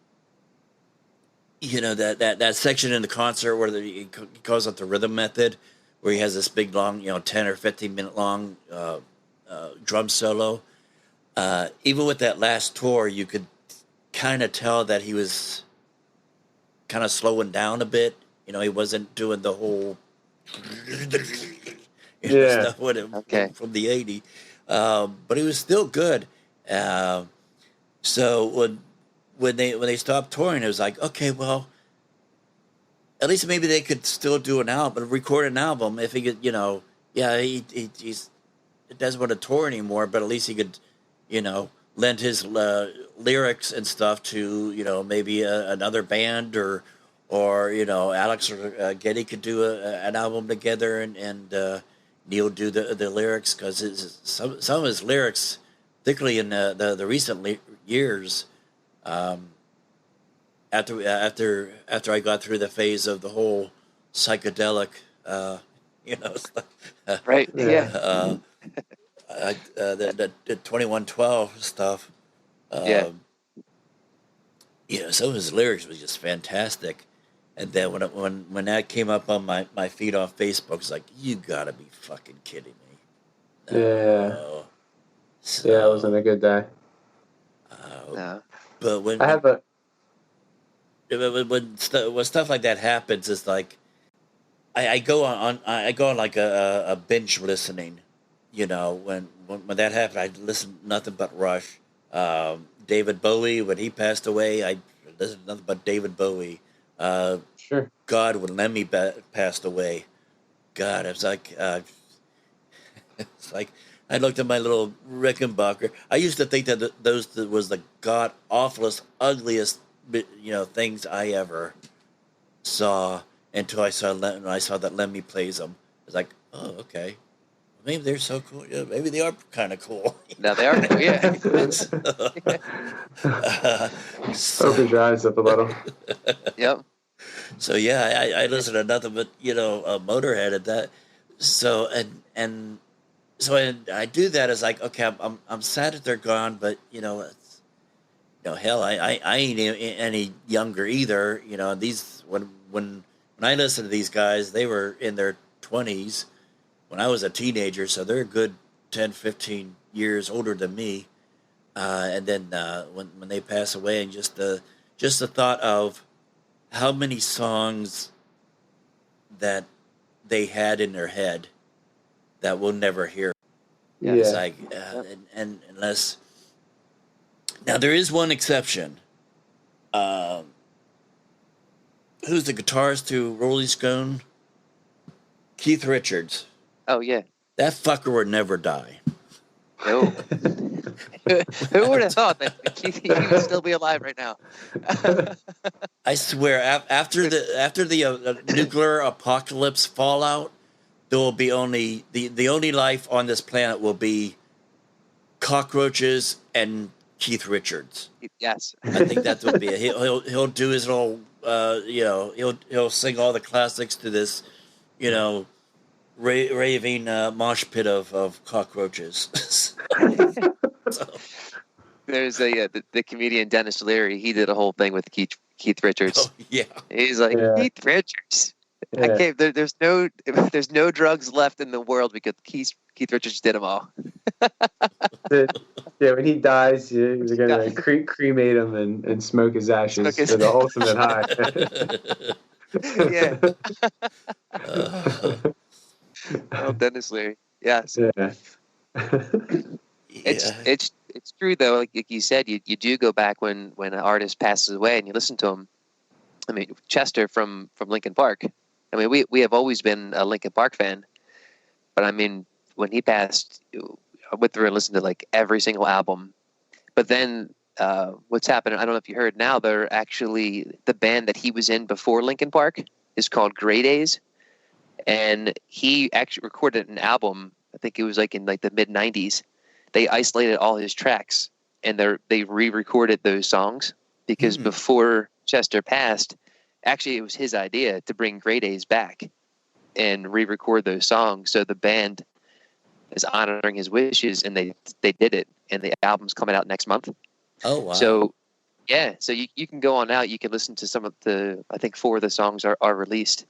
that section in the concert where he calls it the rhythm method, where he has this big long 10 or 15 minute long drum solo. Even with that last tour, you could kind of tell that he was kind of slowing down a bit. He wasn't doing the whole Yeah. stuff with him Okay. from the '80s, but he was still good. Uh, so when they stopped touring, it was like, okay, well, at least maybe they could still do an album, record an album if he could, yeah, he's it doesn't want to tour anymore, but at least he could, lend his lyrics and stuff to, maybe another band or Alex or Getty could do an album together and Neil do the lyrics because some of his lyrics, particularly in the recent years, um, after I got through the phase of the whole psychedelic, stuff, Right. Yeah. Yeah. the 2112 stuff. Yeah. Um, some of his lyrics was just fantastic. And then when that came up on my feed on Facebook, it's like, you gotta be fucking kidding me. Yeah. No. Yeah. It wasn't So, a good day. No. but I have a. when stuff like that happens, it's like I go on like a binge listening. When that happened, I listened to nothing but Rush. David Bowie, when he passed away, I listened to nothing but David Bowie. Sure. God, when Lemmy passed away, God, it's like I looked at my little Rickenbacker. I used to think that those was the god awfulest, ugliest, things I ever saw until I saw that Lemmy plays them. It's like, oh, okay, maybe they're so cool. Yeah, maybe they are kind of cool. No, they are. Yeah. Open your eyes up a little. Yep. So yeah, I listen to nothing but Motorhead at that. So and so I do that as like, okay, I'm sad that they're gone, but hell, I ain't any younger either. These when I listen to these guys, they were in their 20s when I was a teenager, so they're a good 10, 15 years older than me. And then when they pass away, and just the thought of how many songs that they had in their head that we'll never hear. Yeah. It's like, and unless now there is one exception. Who's the guitarist to Rolling Stone? Keith Richards. Oh yeah. That fucker would never die. No. Who would have thought that he would still be alive right now? I swear, after the nuclear apocalypse fallout, there will be only the only life on this planet will be cockroaches and Keith Richards. Yes. I think that would be it. He'll do his little he'll sing all the classics to this raving mosh pit of cockroaches. So. There's the comedian Dennis Leary. He did a whole thing with Keith Richards. Oh, yeah. He's like, Yeah. Keith Richards. I Yeah. can't. There's no drugs left in the world because Keith Richards did them all. Yeah, when he dies, you're gonna cremate him and smoke his ashes Smoke his- for the ultimate high. Yeah. Oh, Dennis Leary. Yes. Yeah. It's true though. Like you said, you do go back when an artist passes away and you listen to him. I mean, Chester from Linkin Park. I mean, we have always been a Linkin Park fan, but I mean, when he passed, I went through and listened to like every single album. But then what's happened, I don't know if you heard now, they're actually, the band that he was in before Linkin Park is called Grey Days. And he actually recorded an album, I think it was like in like the mid 90s. They isolated all his tracks and they re-recorded those songs because before Chester passed, actually it was his idea to bring Grey Days back and re-record those songs. So the band is honoring his wishes, and they did it, and the album's coming out next month. Oh, wow. So yeah, so you can go on out, you can listen to some of the, I think 4 of the songs are released,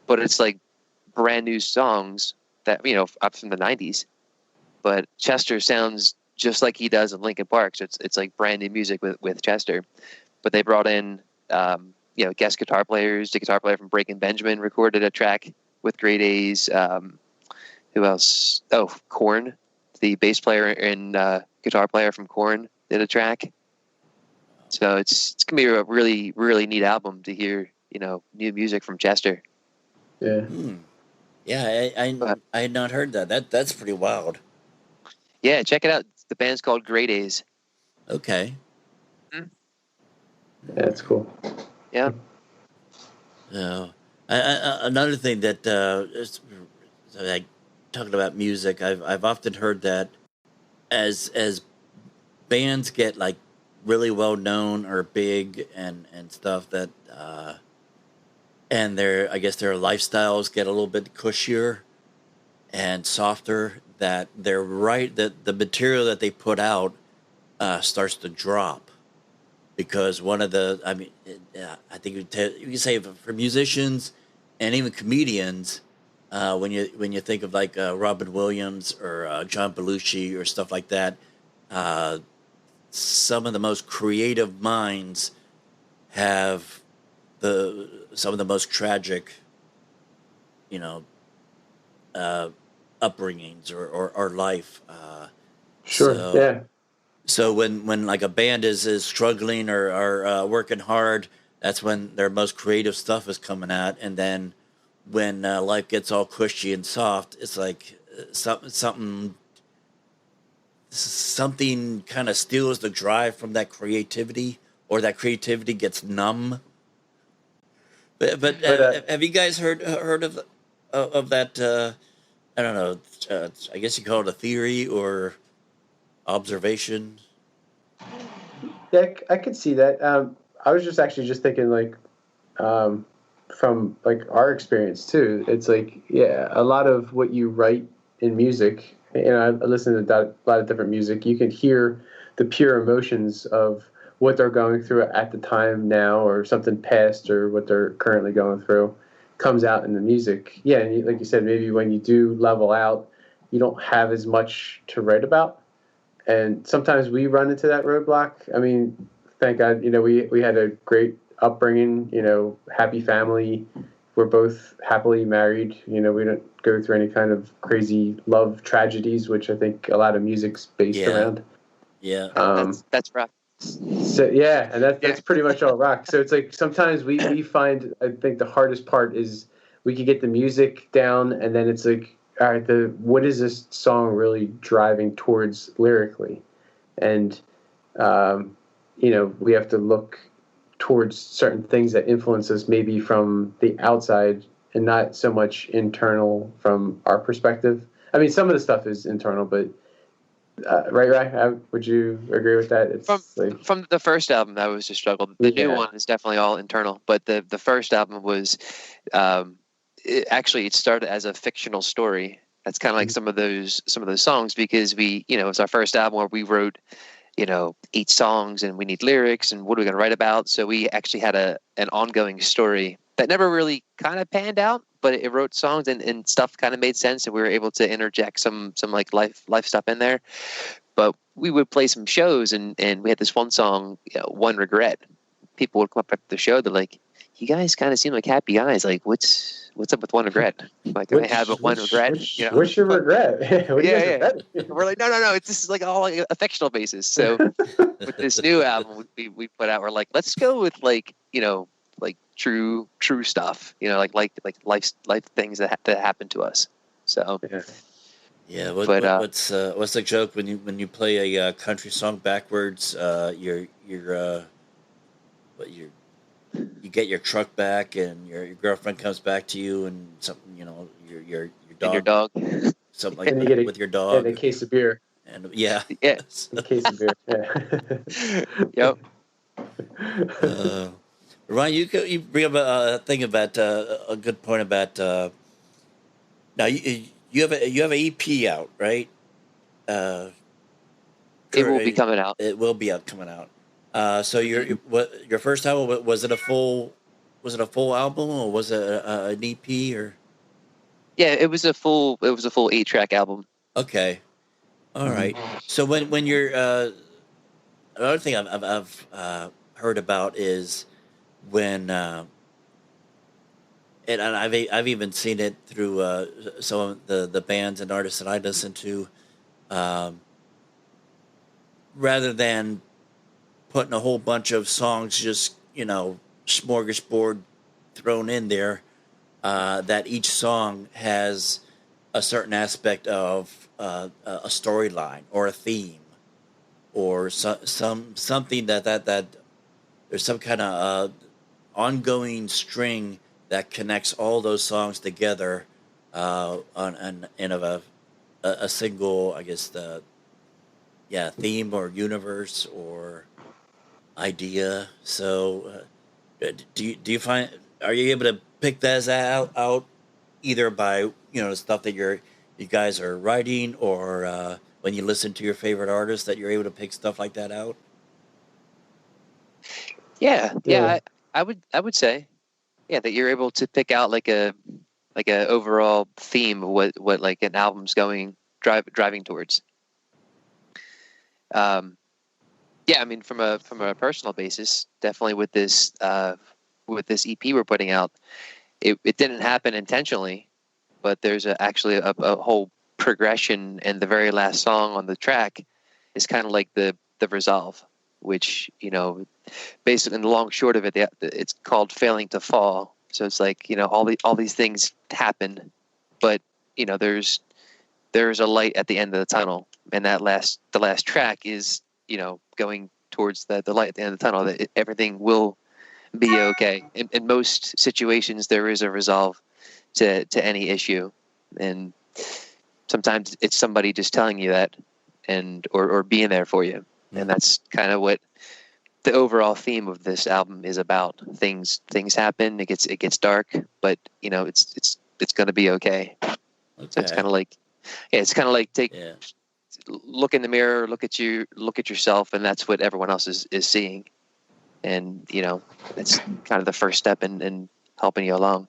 but it's like brand new songs that, you know, up from the 90s. But Chester sounds just like he does in Linkin Park. So it's like brand new music with Chester. But they brought in, you know, guest guitar players. The guitar player from Breaking Benjamin recorded a track with Grey Days. Who else? Oh, Korn. The bass player and guitar player from Korn did a track. So it's gonna be a really, really neat album to hear, you know, new music from Chester. Yeah. Yeah, I had not heard that. That's pretty wild. Yeah, check it out. The band's called Grey Days. Okay. Yeah, that's cool. Yeah. Another thing that is, like, talking about music, I've often heard that as bands get like really well known or big and stuff, that and I guess their lifestyles get a little bit cushier and softer, that that the material that they put out starts to drop. Because one of the, I mean, I think you can say for musicians and even comedians, when you think of like Robin Williams or John Belushi or stuff like that, some of the most creative minds have some of the most tragic, you know, upbringings or life. Sure. So, yeah. So when like a band is struggling or working hard, that's when their most creative stuff is coming out. And then when life gets all cushy and soft, it's like something kind of steals the drive from that creativity, or that creativity gets numb. But have you guys heard of that? I don't know. I guess you call it a theory or observation. Yeah, I could see that. I was just thinking, like, from like our experience too. It's like, yeah, a lot of what you write in music, and I listen to a lot of different music. You can hear the pure emotions of what they're going through at the time now, or something past, or what they're currently going through, comes out in the music. Yeah, and like you said, maybe when you do level out, you don't have as much to write about. And sometimes we run into that roadblock. I mean, thank God, you know, we had a great upbringing, you know, happy family. We're both happily married. You know, we don't go through any kind of crazy love tragedies, which I think a lot of music's based around. Yeah. That's rough. So yeah, and that's pretty much all rock. So it's like sometimes we find, I think the hardest part is we could get the music down, and then it's like, all right, what is this song really driving towards lyrically? And you know, we have to look towards certain things that influence us, maybe from the outside and not so much internal from our perspective. I mean, some of the stuff is internal, but right? Would you agree with that? It's from the first album, that was a struggle. The new one is definitely all internal, but the first album was it started as a fictional story. That's kind of like some of those songs, because we, you know, it was our first album where we wrote, you know, 8 songs, and we need lyrics, and what are we going to write about? So we actually had an ongoing story that never really kind of panned out, but it wrote songs, and stuff kind of made sense, and we were able to interject some like life stuff in there. But we would play some shows, and we had this one song, you know, One Regret. People would come up after the show, they're like, you guys kind of seem like happy guys. Like, what's up with One Regret? Like, I have but one regret. You know? What's your regret? Yeah. We're like, no. This is like all like a fictional basis. So with this new album we put out, we're like, let's go with, like, you know, like true stuff. You know, like life things that happen to us. So Yeah, But what's the joke when you play a country song backwards? What you get your truck back, and your girlfriend comes back to you, and something your and your dog, dog. something And like you get with your and a dog, case of beer. and yeah. Yeah. A case of beer. Yep. uh, Ryan, you bring up a thing about a good point about now you have a EP out, right? Uh, It will be cur- coming out. it will be out coming out. So your first album, was it a full album, or was it an EP, or Yeah, it was a full 8-track album. okay, all right. So when you're another thing I've heard about is when and I've even seen it through some of the bands and artists that I listen to. Um, Rather than putting a whole bunch of songs, just smorgasbord thrown in there, that each song has a certain aspect of a storyline or a theme or something that there's some kind of ongoing string that connects all those songs together on in of a single, I guess, the theme or universe or idea. So do you find, are you able to pick that out either by the stuff that you guys are writing, or when you listen to your favorite artists, that you're able to pick stuff like that out? Yeah, Yeah. I would say, yeah, that you're able to pick out like a overall theme of what like an album's driving towards. Yeah, I mean, from a personal basis, definitely with this EP we're putting out, it didn't happen intentionally, but there's actually a whole progression, and the very last song on the track is kind of like the resolve, which basically, in the long short of it, it's called failing to fall. So it's like all these things happen, but there's a light at the end of the tunnel, and the last track is going towards the light at the end of the tunnel, that everything will be okay. In most situations, there is a resolve to any issue, and sometimes it's somebody just telling you that, and or being there for you, and that's kind of what the overall theme of this album is about. Things happen. It gets dark, but it's going to be okay. So it's Okay. kind of like, yeah, it's kind of like Yeah. look in the mirror, look at yourself, and that's what everyone else is seeing, and it's kind of the first step in helping you along.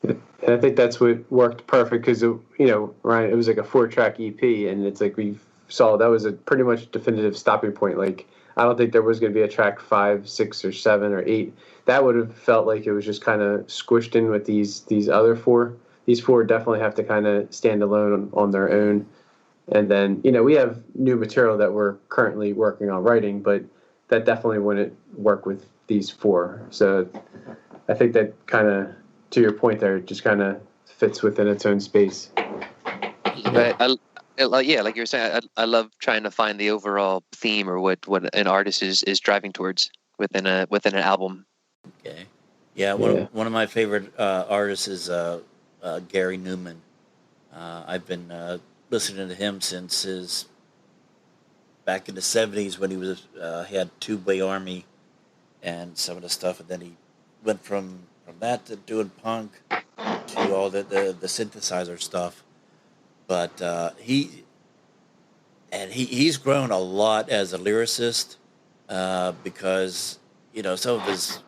And I think that's what worked perfect because, Ryan, it was like a 4-track EP, and it's like we saw that was a pretty much definitive stopping point. Like, I don't think there was going to be a track 5, 6, or 7, or 8. That would have felt like it was just kind of squished in with these other 4. These 4 definitely have to kind of stand alone on their own. And then, we have new material that we're currently working on writing, but that definitely wouldn't work with these 4. So I think that kind of, to your point there, it just kind of fits within its own space. But yeah, like you were saying, I love trying to find the overall theme, or what an artist is driving towards within an album. Okay. Yeah. One of my favorite artists is Gary Newman. I've been listening to him since his back in the '70s when he had Two-Way Army and some of the stuff, and then he went from that to doing punk to all the synthesizer stuff. But he's grown a lot as a lyricist because some of his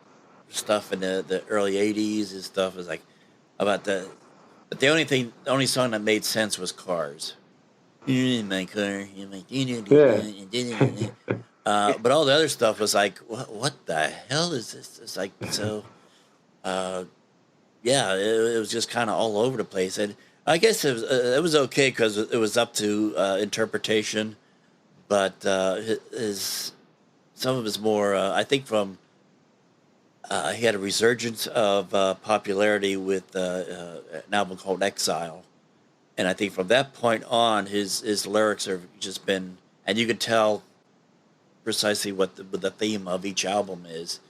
stuff in the early '80s, his stuff was like about but the only song that made sense was Cars. You're in my car, you're my but all the other stuff was like, what the hell is this? It's like, so, yeah, it was just kind of all over the place. And I guess it was okay because it was up to interpretation. But some of his more, I think he had a resurgence of popularity with an album called Exile. And I think from that point on, his lyrics have just been, and you could tell precisely what the theme of each album is.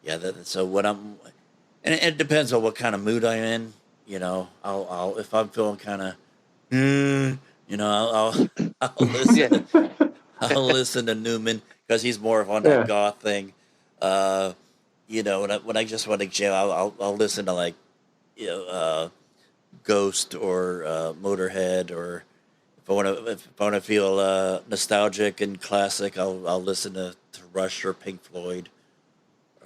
Yeah, so what I'm, and it depends on what kind of mood I'm in. I'll if I'm feeling kind of, I'll Yeah. listen. I'll listen to Newman because he's more of on that goth thing. When I just want to jam, I'll listen to like, Ghost or Motorhead, or if I want to feel nostalgic and classic, I'll listen to Rush or Pink Floyd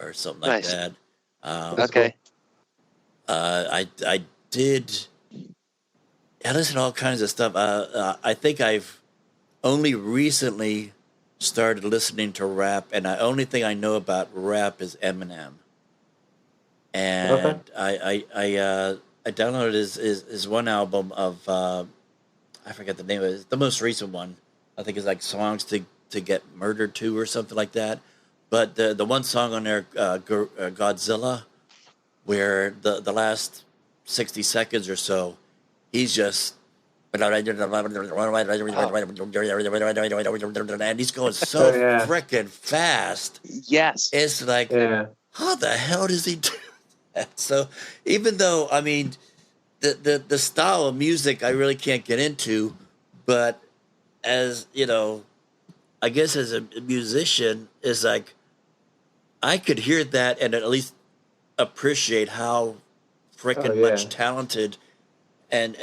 or something like Nice. that. Okay. I listen to all kinds of stuff. I think I've only recently started listening to rap, and the only thing I know about rap is Eminem. And I downloaded his one album of I forget the name of it. It's the most recent one. I think it's like Songs to Get Murdered To or something like that. But the one song on there, Godzilla, where the last 60 seconds or so, he's just and he's going so freaking fast. Yes. It's like, how the hell does he do that? So even though, I mean, the style of music I really can't get into, but as I guess as a musician, is like I could hear that and at least appreciate how freaking much talented and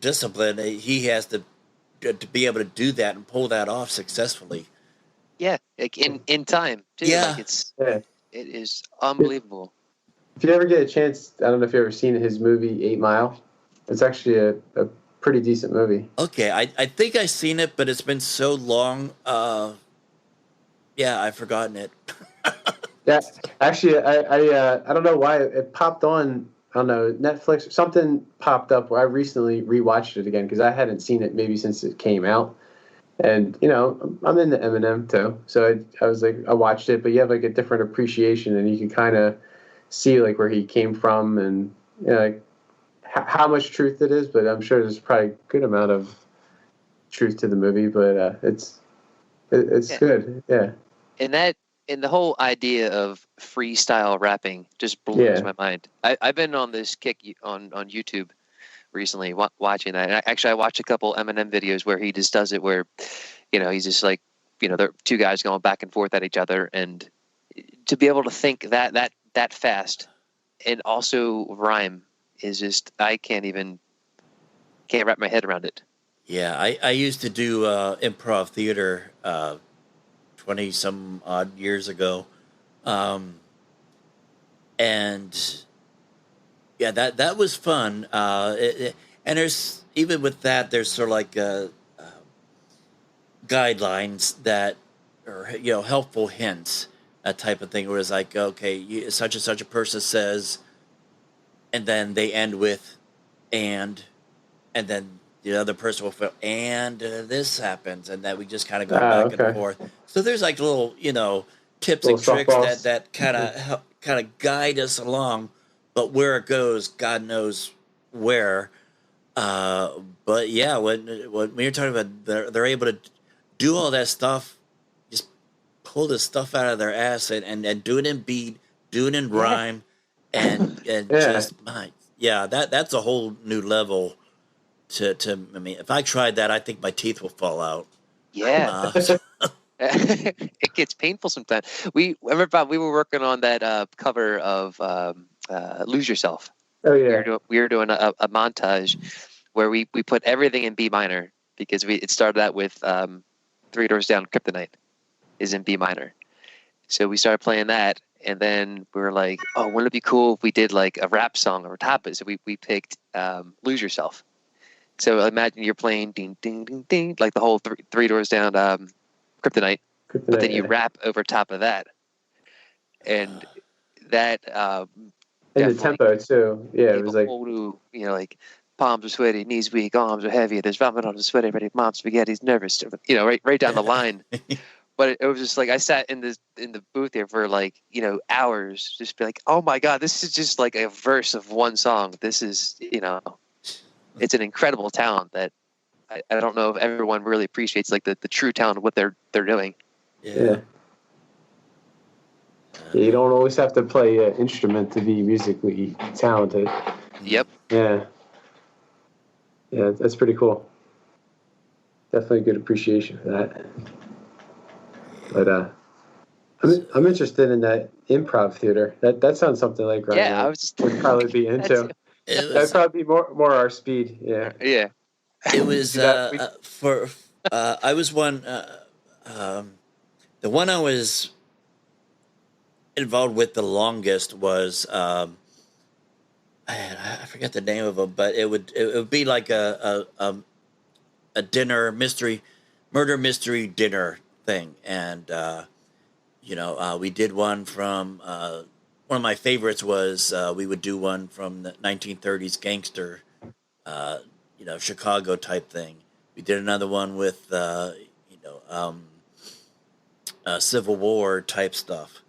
discipline he has to be able to do that and pull that off successfully. Yeah, like in time too. Yeah, like it is unbelievable. If you ever get a chance, I don't know if you've ever seen his movie 8 Mile. It's actually a pretty decent movie. Okay, I think I've seen it, but it's been so long. I've forgotten it. Yeah, actually, I don't know why it popped on. I don't know, Netflix or something popped up where I recently rewatched it again because I hadn't seen it maybe since it came out. And I'm into Eminem too, so I was like, I watched it, but you have like a different appreciation, and you can kind of see like where he came from and like how much truth it is. But I'm sure there's probably a good amount of truth to the movie. But it's good, yeah. And the whole idea of freestyle rapping just blows my mind. I've been on this kick on YouTube recently watching that. And I watched a couple Eminem videos where he just does it where, he's just like, they're two guys going back and forth at each other. And to be able to think that fast and also rhyme is just, I can't wrap my head around it. Yeah, I used to do improv theater 20 some odd years ago. And yeah, that was fun. And there's, even with that, there's sort of like guidelines that are, helpful hints, that type of thing, where it's like, okay, such and such a person says, and then they end with, and then the other person will feel, and this happens, and that we just kind of go back and forth. So there's like little, tips and tricks that kind of guide us along, but where it goes, God knows where. But yeah, when you're talking about, they're able to do all that stuff, just pull this stuff out of their ass and do it in beat, do it in rhyme, and just that's a whole new level. I mean, if I tried that, I think my teeth will fall out. Yeah. It gets painful sometimes. I remember we were working on that cover of Lose Yourself. Oh yeah. We were doing a montage where we put everything in B minor because it started out with 3 Doors Down, Kryptonite is in B minor. So we started playing that, and then we were like, oh, wouldn't it be cool if we did like a rap song over top of it? So we picked Lose Yourself. So imagine you're playing ding, ding, ding, ding, like the whole 3 Doors Down Kryptonite, but then you rap over top of that. And that... and the tempo, too. Yeah, it was like... like, palms are sweaty, knees weak, arms are heavy, there's vomit on the sweaty, ready, mom spaghetti's nervous. Right down the line. But it was just like I sat in the booth there for like, hours, just be like, oh my God, this is just like a verse of one song. This is, it's an incredible talent that I don't know if everyone really appreciates, like the true talent of what they're doing. Yeah. You don't always have to play an instrument to be musically talented. Yep. Yeah. Yeah, that's pretty cool. Definitely a good appreciation for that. But I'm interested in that improv theater. That sounds something like Ryan I was just would probably be into. That'd probably be more our speed. Yeah. Yeah. It was I was one. The one I was involved with the longest was I forget the name of them, but it would be like a dinner murder mystery dinner thing, and we did one from one of my favorites was we would do one from the 1930s gangster, Chicago type thing. We did another one with Civil War type stuff,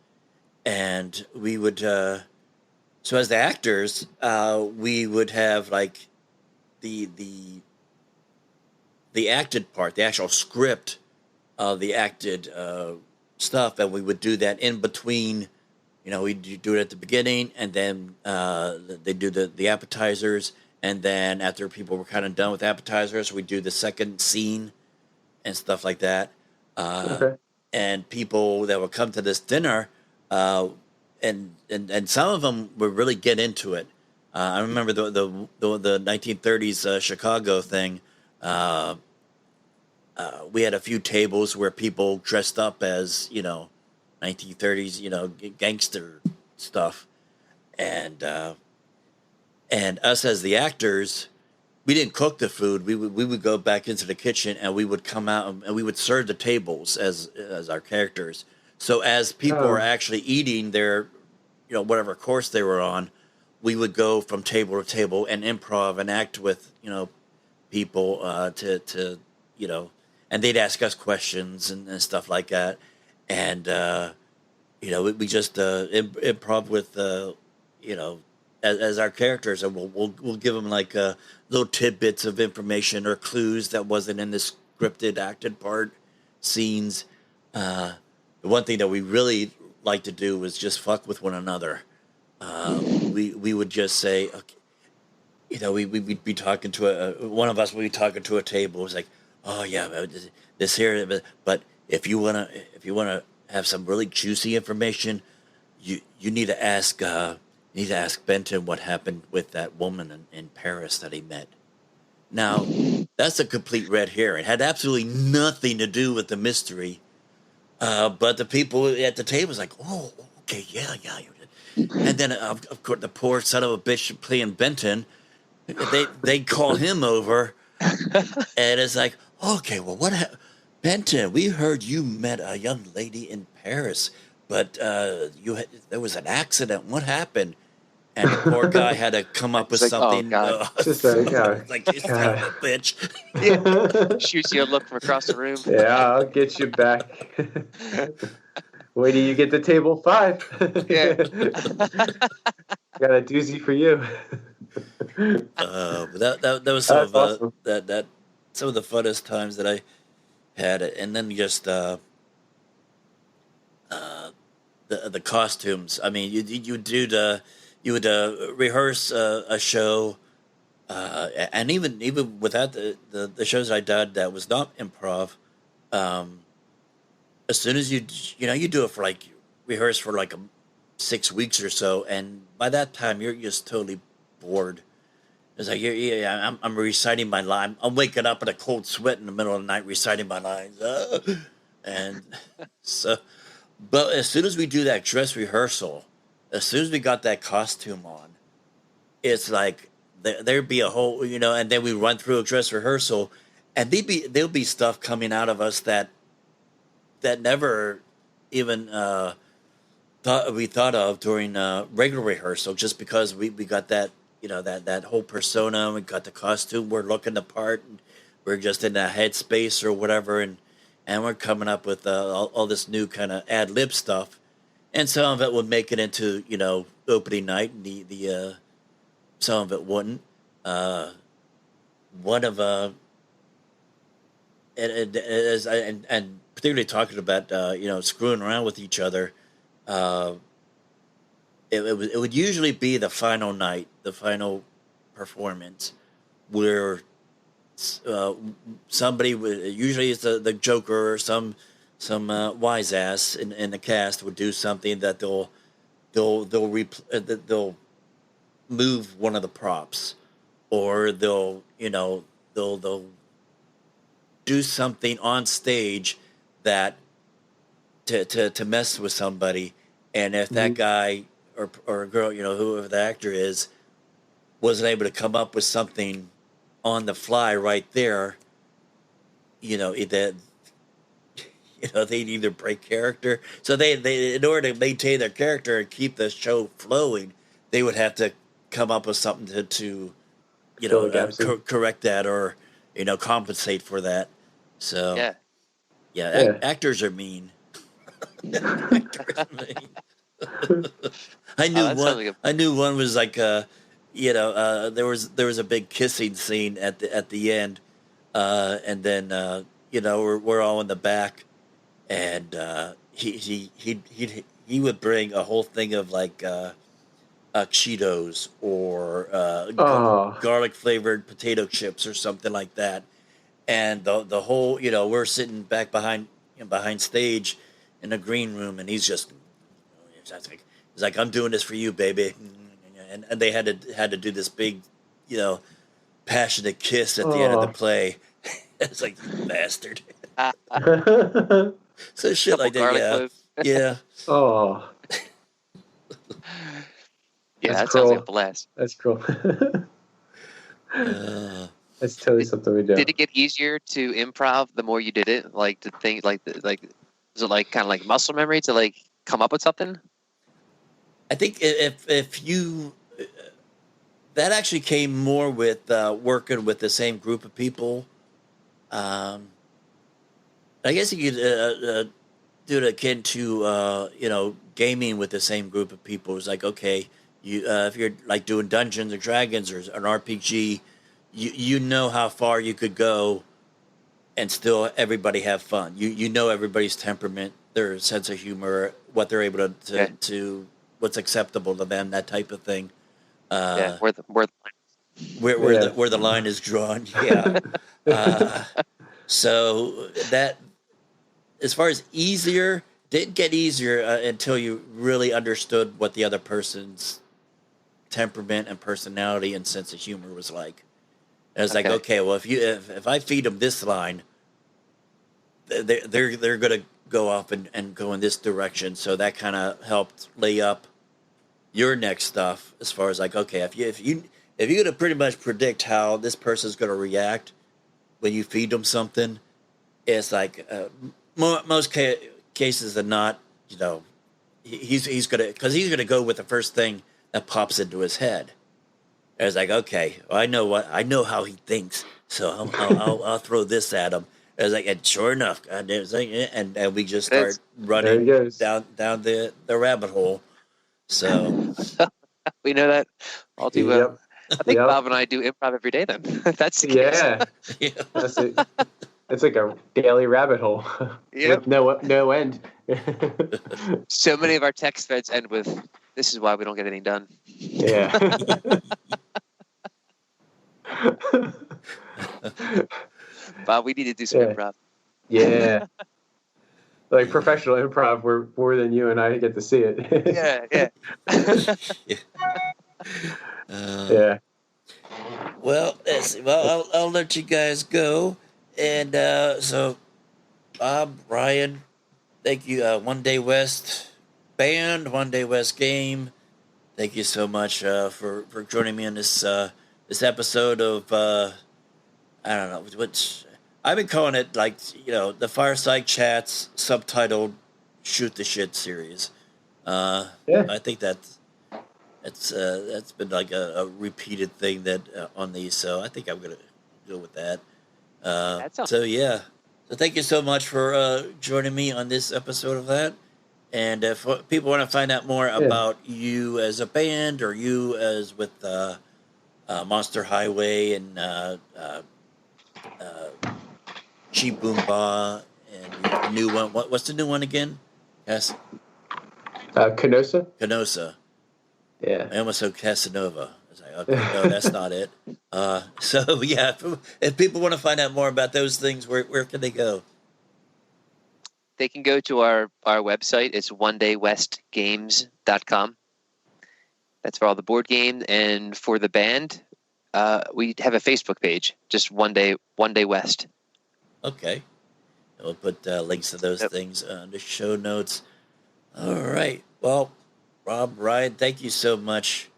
and we would so as the actors we would have like the acted part, the actual script of the acted stuff, and we would do that in between. We'd do it at the beginning, and then they do the appetizers, and then after people were kind of done with appetizers, we'd do the second scene and stuff like that. Okay. And people that would come to this dinner, and some of them would really get into it. I remember the 1930s Chicago thing. We had a few tables where people dressed up as 1930s gangster stuff, and us as the actors, we didn't cook the food. We would go back into the kitchen, and we would come out and we would serve the tables as our characters. So as people were actually eating their whatever course they were on, we would go from table to table and improv and act with people to and they'd ask us questions and stuff like that, and we just improv with as our characters, and we'll give them like little tidbits of information or clues that wasn't in the scripted acted part scenes. The one thing that we really like to do was just fuck with one another. We would just say, okay, we'd be talking to one of us would be talking to a table. It was like, oh yeah, this here, but if you wanna have some really juicy information, you need to ask Benton what happened with that woman in Paris that he met. Now, that's a complete red herring. It had absolutely nothing to do with the mystery. But the people at the table was like, oh, okay, yeah. And then, of course, the poor son of a bitch playing Benton, they call him over, and it's like, okay, well, Benton, we heard you met a young lady in Paris, but there was an accident. What happened? And the poor guy had to come up with something. Oh, like, you son of a bitch. Yeah. Shoots you a look from across the room. Yeah, I'll get you back. Wait till you get to table 5. Yeah. Got a doozy for you. But that was some of awesome. some of the funnest times that I had, and then just the costumes. I mean, you would rehearse a show, and even without the shows I did that was not improv. As soon as you do it for like rehearse for like 6 weeks or so, and by that time you're just totally bored. It's like I'm reciting my line. I'm waking up in a cold sweat in the middle of the night reciting my lines, and so. But as soon as we do that dress rehearsal, as soon as we got that costume on, it's like there'd be a whole, and then we run through a dress rehearsal, and there'll be stuff coming out of us that never even thought of during regular rehearsal, just because we got that that whole persona, we got the costume, we're looking the part, and we're just in that headspace or whatever, and and we're coming up with all this new kind of ad lib stuff, and some of it would make it into opening night, and the some of it wouldn't. One of and particularly talking about screwing around with each other. It would usually be the final night, the final performance, where somebody would, usually it's the Joker or some wise ass in the cast would do something that they'll move one of the props, or they'll do something on stage that to mess with somebody, and if that guy or girl, whoever the actor is, wasn't able to come up with something on the fly right there, that they'd either break character. So they in order to maintain their character and keep the show flowing, they would have to come up with something to correct that, or compensate for that. So actors are mean. I knew one was like there was a big kissing scene at the end, and then we're all in the back, and he would bring a whole thing of like Cheetos or garlic flavored potato chips or something like that, and the whole we're sitting back behind stage in the green room, and he's like, I'm doing this for you, baby, and they had to do this big, passionate kiss at the end of the play. It's like, you bastard. So shit like that, yeah. Oh. Yeah, That's that sounds cruel. like a blast. That's cool. That's totally something we do. Did it get easier to improv the more you did it? Like to think, was it like kind of like muscle memory to like come up with something? I think if you that actually came more with working with the same group of people. I guess you could do it akin to gaming with the same group of people. It's like, okay, you if you're like doing Dungeons and Dragons or an RPG, you know how far you could go, and still everybody have fun. You know everybody's temperament, their sense of humor, what they're able to what's acceptable to them, that type of thing. Where the line is drawn. Yeah. So that, as far as easier, didn't get easier until you really understood what the other person's temperament and personality and sense of humor was like. And it's like, okay, well, if I feed them this line, they're gonna go off and go in this direction. So that kind of helped lay up your next stuff, as far as like, okay, if you could have pretty much predict how this person's gonna react when you feed them something, it's like most cases than not, he's gonna go with the first thing that pops into his head. And it's like, okay, well, I know how he thinks, so I'll throw this at him. And it's like, and sure enough, and we just start running down the rabbit hole. So we know that all too well. I think Bob and I do improv every day. Then that's the case. Yeah. That's it. It's like a daily rabbit hole with no end. So many of our text threads end with, "This is why we don't get anything done." Yeah. Bob, we need to do some improv. Yeah. Like professional improv, where more than you and I get to see it. Yeah. Well, I'll let you guys go. And so, Bob, Ryan, thank you. One Day West band, One Day West game. Thank you so much for joining me on this episode of I don't know, which I've been calling it, like, the Fireside Chats subtitled Shoot the Shit series. I think that's been like a repeated thing that on these, so I think I'm gonna go with that. So So thank you so much for joining me on this episode of that. And if people want to find out more about you as a band or you as with Monster Highway and Chi Boomba and the new one, what's the new one again? Yes, Canosa. Canosa. Yeah. I almost said Casanova. I was like, okay, no, that's not it. So yeah, if people want to find out more about those things, where can they go? They can go to our website. It's onedaywestgames.com. That's for all the board games. And for the band, we have a Facebook page, just One Day West. Okay. We'll put links to those things on the show notes. All right. Well, Rob, Ryan, thank you so much.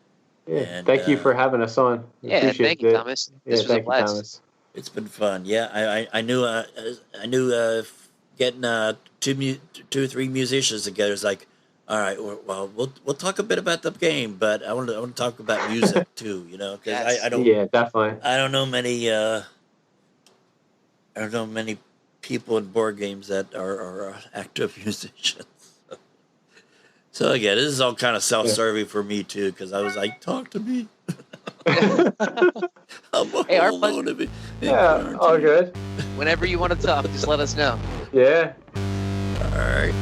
Yeah. And, thank you for having us on. Thank you, Thomas. This was a blast. Thomas. It's been fun. Yeah, I knew getting two or three musicians together is like, all right, well, we'll talk a bit about the game, but I want to talk about music too, because Yes. I don't. Yeah, definitely. I don't know many people in board games that are active musicians. So again, this is all kind of self-serving for me too, because I was like, talk to me. I'm our alone of it. Yeah, all good. Whenever you want to talk, just let us know. Yeah. All right.